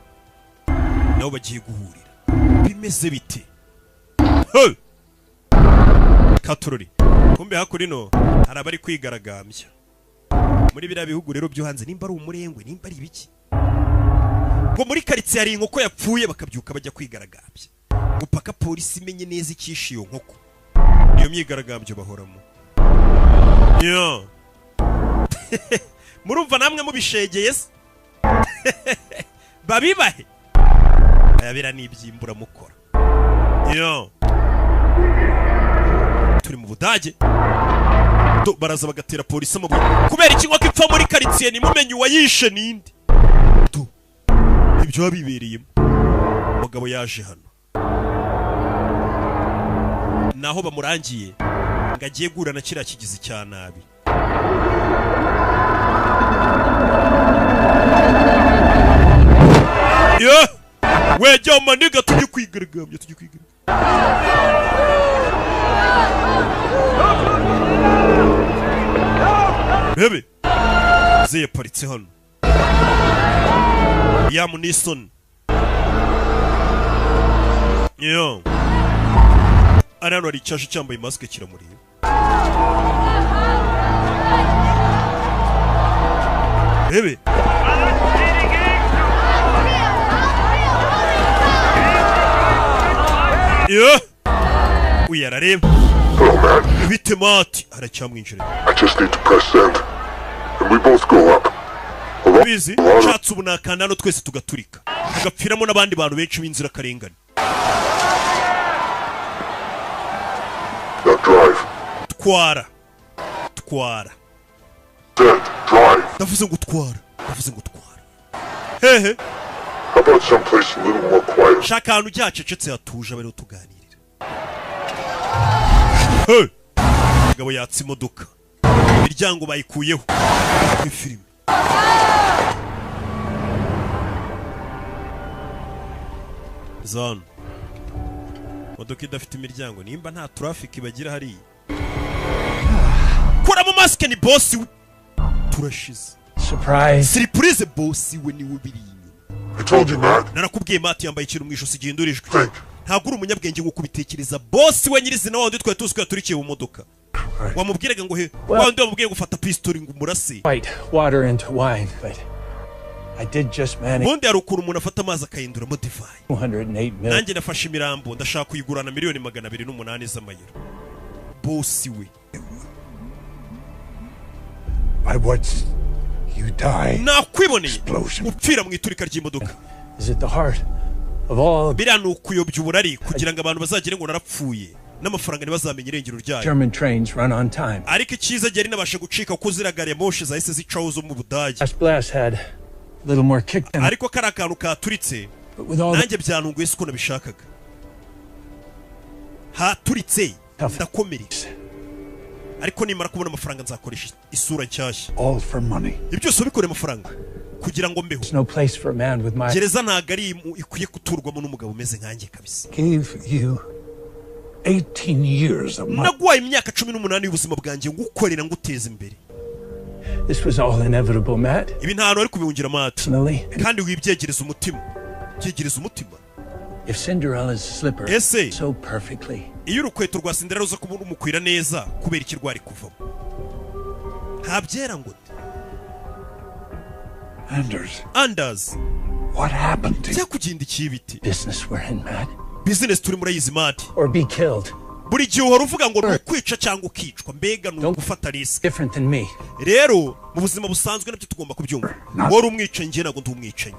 nabo bagiye guhurira. Bimeze bite? Katururi. Kumbe hakurino hari abari kwigaragambya muri biriya bihugu rero byo hanze, nimba ari umurengwe nimba ari ibiki ngo muri karitsiye hari inkoko yapfuye bakabyuka bajya kwigaragambya gupaka polisi imenye neza icyishe iyo nkoko. Niyo myigaragambyo bahoramo. Yo. Murumva namwe mubishegeye se? Babibahe. Ayabira nibyimbura mukora. Yo. Turi mu Budage. Baraza bagatera polisi amabuye. Kubera iki nkoko ipfa muri karitsiye nimumenye uwayishe ninde. Ibyo babibereyemo. Umugabo yaje hano. Naho bamurangiye ngagiye gura na kira kigizi cya nabi. Yo! Wejo maniga tujye kwigaragambya Bebe. Zeye paritse hano. Ya Munison. Yo. Arano ari cyashe cyambaye mask kiramuriye. Bebe. Yo. Uyarareba. Hello, man. Bite Mati. Aracyamwinjira. I just need to press send. And we both go up. Bizi, chatse ubu nakanda hano twese tugaturika. Hagapfiramo n'abandi bantu benshi b'inzira karengane. Twara. Ndavuze ngo twara. Hehe. How about someplace a little more quiet? Shaka ahantu cyacecetse hatuje bari tuganirira. Hey. Gabo yatse imodoka. Imiryango bayikuyeho. Ni filime. Zone. Modoka idafite imiryango nimba nta traffic bagira hari. Kora mu mask ni boss we. Turashize. Surprise boss we ni ubiri. I told you that. Narakubwiye Mati yambaye ikintu mu ijosi gihindurijwe. Ntabwo uri umunyabwenge nko kubitekereza. Boss we nyirizina wandi twa tuzwe turikiye mu modoka. Wamubwiraga ngo he wandi wamubwiye gufata pistol ngo umurase. White water into wine, but I did just manage. Bonde arukura umuntu afata amazi akahindura modify. 208 million. Nanjye nafashe imirambo ndashaka kuyigurana miliyoni 208 z'amayero. Boss we. By what you die. Nakwiboneye. Upfira mu iturika ry'imodoka. Is it the heart of all? Biranu kuyobya uburari kugira ngo abantu bazagire ngo narapfuye. N'amafaranga ntibazamenye irengero ryayo. German trains run on time. Ariko ikiza gari nabashe gucika uko ziragare moshe zahise zicaho zo mu Budage. Blast had little more kick than. Ariko karakantu katuritse. Nanjye byanunguye siko nabishakaga. Haturitse ndakomeretse. Ariko nimara kubona amafaranga nzakoresha isura nshyashya. All for money. Ibyo so bikore amafaranga kugira ngo mbeho. No place for a man with my. Gereza ntagari ikwiye kuturwamo n'umugabo umeze nkanjye kabisa. Gave you 18 years of money. Nagwaye imyaka 18 y'ubuzima bwanjye ngukorera nguteza imbere. This was all inevitable, Matt. Ibi nta hantu ari kubihungira Matt. Kandi wibyegereza umutima. Byegereza umutima. If Cinderella's slipper so perfectly. Iyo urukweto rwa Cinderella ruza kubura umukwira neza kubera ikirwari kuvamo. Ntabyera ngo. Anders. What happened to you? Cyakugenda ikibiti. Business we're in, Matt. Business turi murayizi Matt. Or be killed. Buri gihe uhora uvuga ngo nukwica cyangwa ukicwa mbega nugufata risk. Different than me. Rero mu buzima busanzwe nabyo tugomba kubyumva. Wari umwicanyi nge nago ndumwicanyi.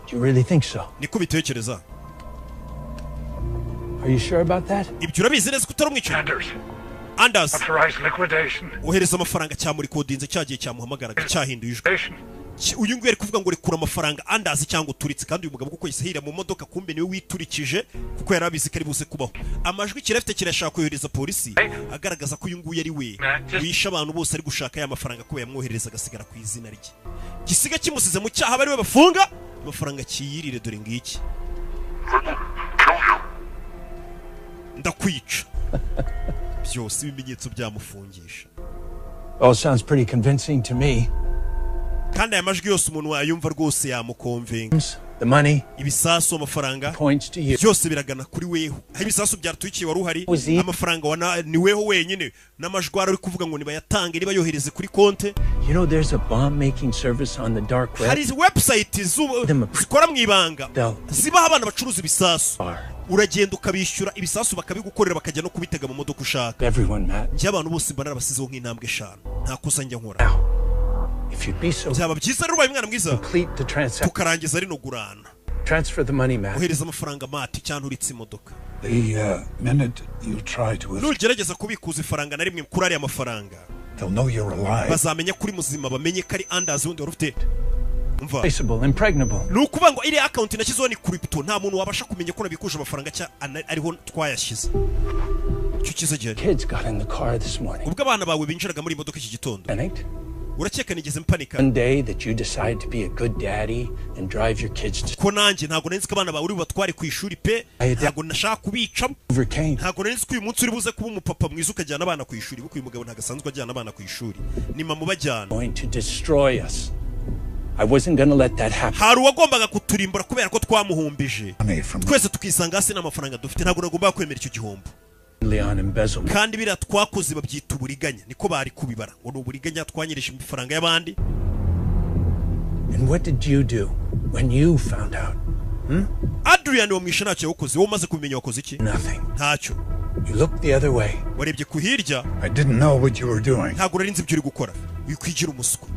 Do you really think so? Niko bitekereza. Are you sure about that? Ibyo urabizi neza ko utari umwicanyi. Anders. Authorized liquidation. Ohereza amafaranga cyamuri kodinze cyagiye cyamuhamagaraga cyahinduye ijwi. Uyu nguyu ari kuvuga ngo rekura amafaranga Anders cyangwa uturitse kandi uyu mugabo kuko yisahira mu modoka kumbe niwe witurikije kuko yarabizi kari buze kubaho. Amajwi kirafite kirashaka kohereza polisi agaragaza ko uyu nguyu ari we wisha abantu bose ari gushaka ya mafaranga ko yamwohereza agasigara ku izina rye. Gisiga kimusize mu cyaha bari we bafunga amafaranga kiyirire dore ngiki. Ndakwica. Byose ibimenyetso byamufungisha. All sounds pretty convincing to me. Kandi aya majwi yose umuntu wayumva rwose yamukonvenga. The money, ibisasu amafaranga points to you. Byose biragana kuri weho. Aho ibisasu byaratukiye wari uhari amafaranga ni weho wenyine n'amajwara ari kuvuga ngo nibayatange niba yohereze kuri konte. You know there's a bomb making service on the dark web. Hari website zikora mu ibanga zibaho abana bacuruza ibisasu. Uragenda ukabishyura ibisasu bakabigukorera bakajya no kubitega mu modoka ushaka. Everyone, Matt. Njye abantu bose mbana basizeho nk'intambwe 5 nta kosa njya nkora. If you'd be so. Byaba byiza rubaye mwana mwiza. Complete the transaction. Tukarangiza rino gurana. Transfer the money, Matt. Ohereza amafaranga Matt cyangwa uritse imodoka. The minute you try to. Nugerageza kubikuza ifaranga na rimwe kuri ari amafaranga. They'll know you're alive. Bazamenya kuri muzima bamenye kari Anders wundi warufite. Umva. Traceable, impregnable. Nukuvuga ngo iri account nashizeho ni crypto nta muntu wabasha kumenya ko nabikuje amafaranga cya ariho twayashize. Cyo kiza gihe. Kids got in the car this morning. Ubwo abana bawe binjiraga muri imodoka iki gitondo. Urakeka nigeze mpanika. One day that you decide to be a good daddy and drive your kids to. Ko nanjye ntago nari nzi ko abana bawe uri batware ku ishuri pe. Ntago nashaka kubica. Ntago nari nzi ko uyu munsi uri buze kuba umupapa mwiza ukajyana abana ku ishuri kuko uyu mugabo ntagasanzwe ajyana abana ku ishuri. Ni mama bajyana. Going to destroy us. I wasn't going to let that happen. Hari uwagombaga kuturimbura kubera ko twamuhumbije. Twese tukisanga hasi n'amafaranga dufite ntago nagomba kwemera icyo gihombo. Leon embezzlement. kandi bira twakoze babyita uburiganya niko bari kubibara ngo no uburiganya twanyirisha imifaranga y'abandi. And what did you do when you found out? Adrian wo mwisha ntacyo yakoze wo maze kumenya wakoze iki? Nothing. Ntacyo. You looked the other way. Warebye kuhirya. I didn't know what you were doing. Ntabwo nari nzi ibyo uri gukora. Wikwigira umuswa.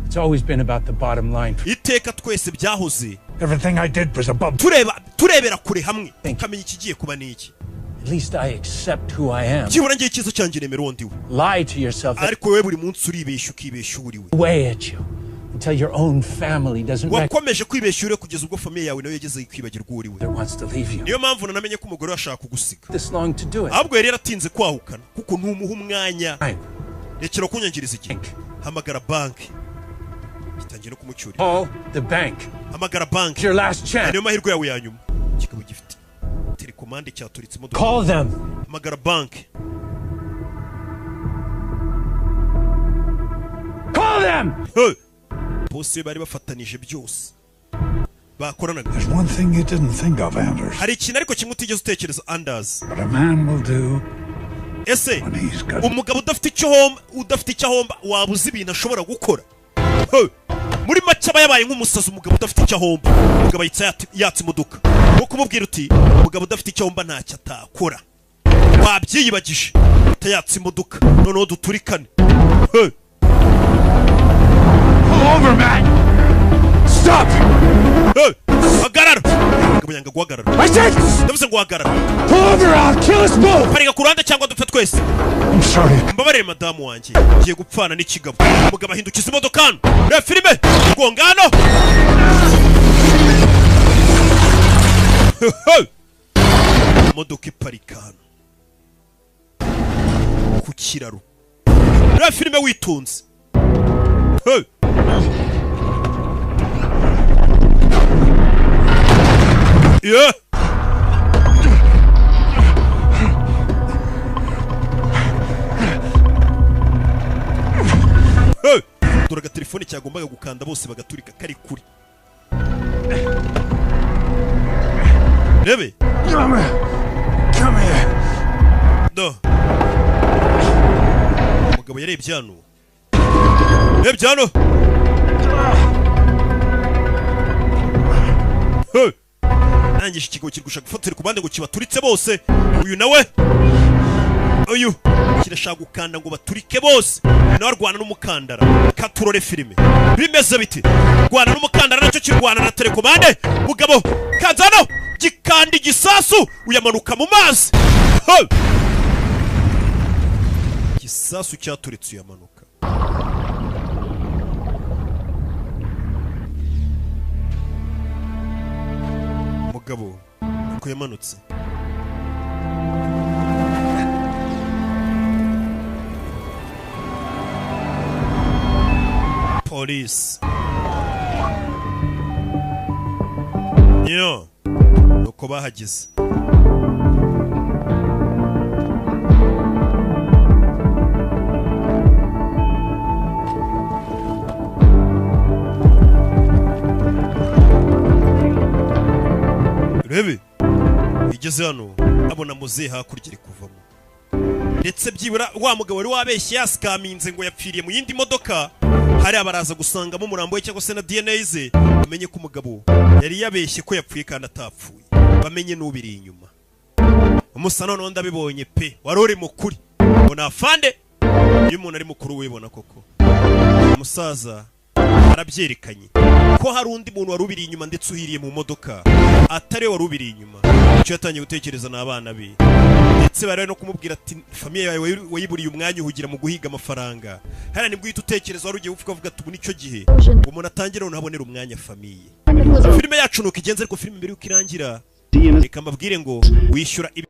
It's always been about the bottom line. Iteka twese byahoze. Everything I did was above. Turebera kure hamwe. Ukamenya ikigiye kuba niki. At least I accept who I am. Kibura ngiye kizo cyanjye nemero ndiwe. Lie to yourself. Ariko wewe buri munsi uribeshya ukibeshya uriwe. Way at you until your own family doesn't. Wakomeje kwibeshya ure kugeza ubwo family yawe nayo yageze kwibagirwa uriwe. That wants to leave you. Niyo mpamvu nanamenye ko umugore washaka kugusiga. This long to do it. Ahubwo yari yaratinze kwahukana kuko ntumuha umwanya. Rekera kunyangiriza iki. Hamagara banki. Gitangira kumucyurira. Call the bank. Hamagara banki. Your last chance. Niyo mahirwe yawe ya nyuma. Kikaba gifite telekomande cyaturitse imodoka. Call them. Hamagara banki. Call them. Bose bari bafatanije byose. Bakoranaga. There's one thing you didn't think of, Anders. Hari ikintu ariko kimwe utigeze utekereza, Anders. What a man will do. Ese umugabo udafite icyo ahomba wabuze ibintu ashobora gukora. Muri make aba yabaye nk'umusazi umugabo udafite icyo ahomba. Umugabo yatse imodoka. Wo kumubwira uti umugabo udafite icyo ahomba ntacyo atakora. Wabyiyibagije. Utayatse imodoka. Noneho duturikane. Over, man! Stop! Hagarara! Umugabo yanga guhagarara. I said! Ndavuze ngo hagarara. Pull over, I'll kill us both! Parika ku ruhande cyangwa dupfe twese. I'm sorry. Mbabarire madamu wanjye. Ngiye gupfana n'ikigabo. Umugabo ahindukiza imodoka hano. Reba filime. Gongano. Imodoka iparika hano. Ku kiraro. Reba filime witonze. Yeah. Dore telefone cyagombaga gukanda bose bagaturika kari kuri. Rebe. Come here. Do. Umugabo yarebye hano. Yarebye hano. Nangisha ikigo kirigusha gufatira ku bande ngo kibaturitse bose. Uyu nawe. Uyu kirashaka gukanda ngo baturike bose. Nawe arwana n'umukandara. Katurore filime. Bimeze biti. Rwana n'umukandara nacyo kirwana na telekomande. Mugabo kazano gikandi gisasu uyamanuka mu mazi. Gisasu cyaturitse uyamanuka. Mugabo uko yamanutse. Police. Yo. Uko bahageze. Rebe. Igeze hano abona muze hakurya iri kuvamo. Ndetse byibura wa mugabo wari wabeshye yaskaminze ngo yapfiriye mu yindi modoka. Hari abaraza gusangamo umurambo we cyangwa se na DNA ze. Bamenye ko umugabo yari yabeshye ko yapfuye kandi atapfuye. Bamenye n'ubiri inyuma. Umusano none ndabibonye pe. Warore mukuri. Ngo nafande. Iyo umuntu ari mukuru wibona koko. Umusaza arabyerekanye ko hari undi muntu warubiri inyuma ndetse uhiriye mu modoka atari warubiri inyuma. Icyo yatangiye gutekereza n'abana be. Ndetse bari no kumubwira ati famille yawe wayiburiye umwanya uhugira mu guhiga amafaranga. Hara nibwo uhita utekereza wari ugiye uvuga ati ubu nicyo gihe umuntu atangira unabonera umwanya famille. Filime yacu nuko igenze ariko filime mbere yuko irangira reka mbabwire ngo wishyura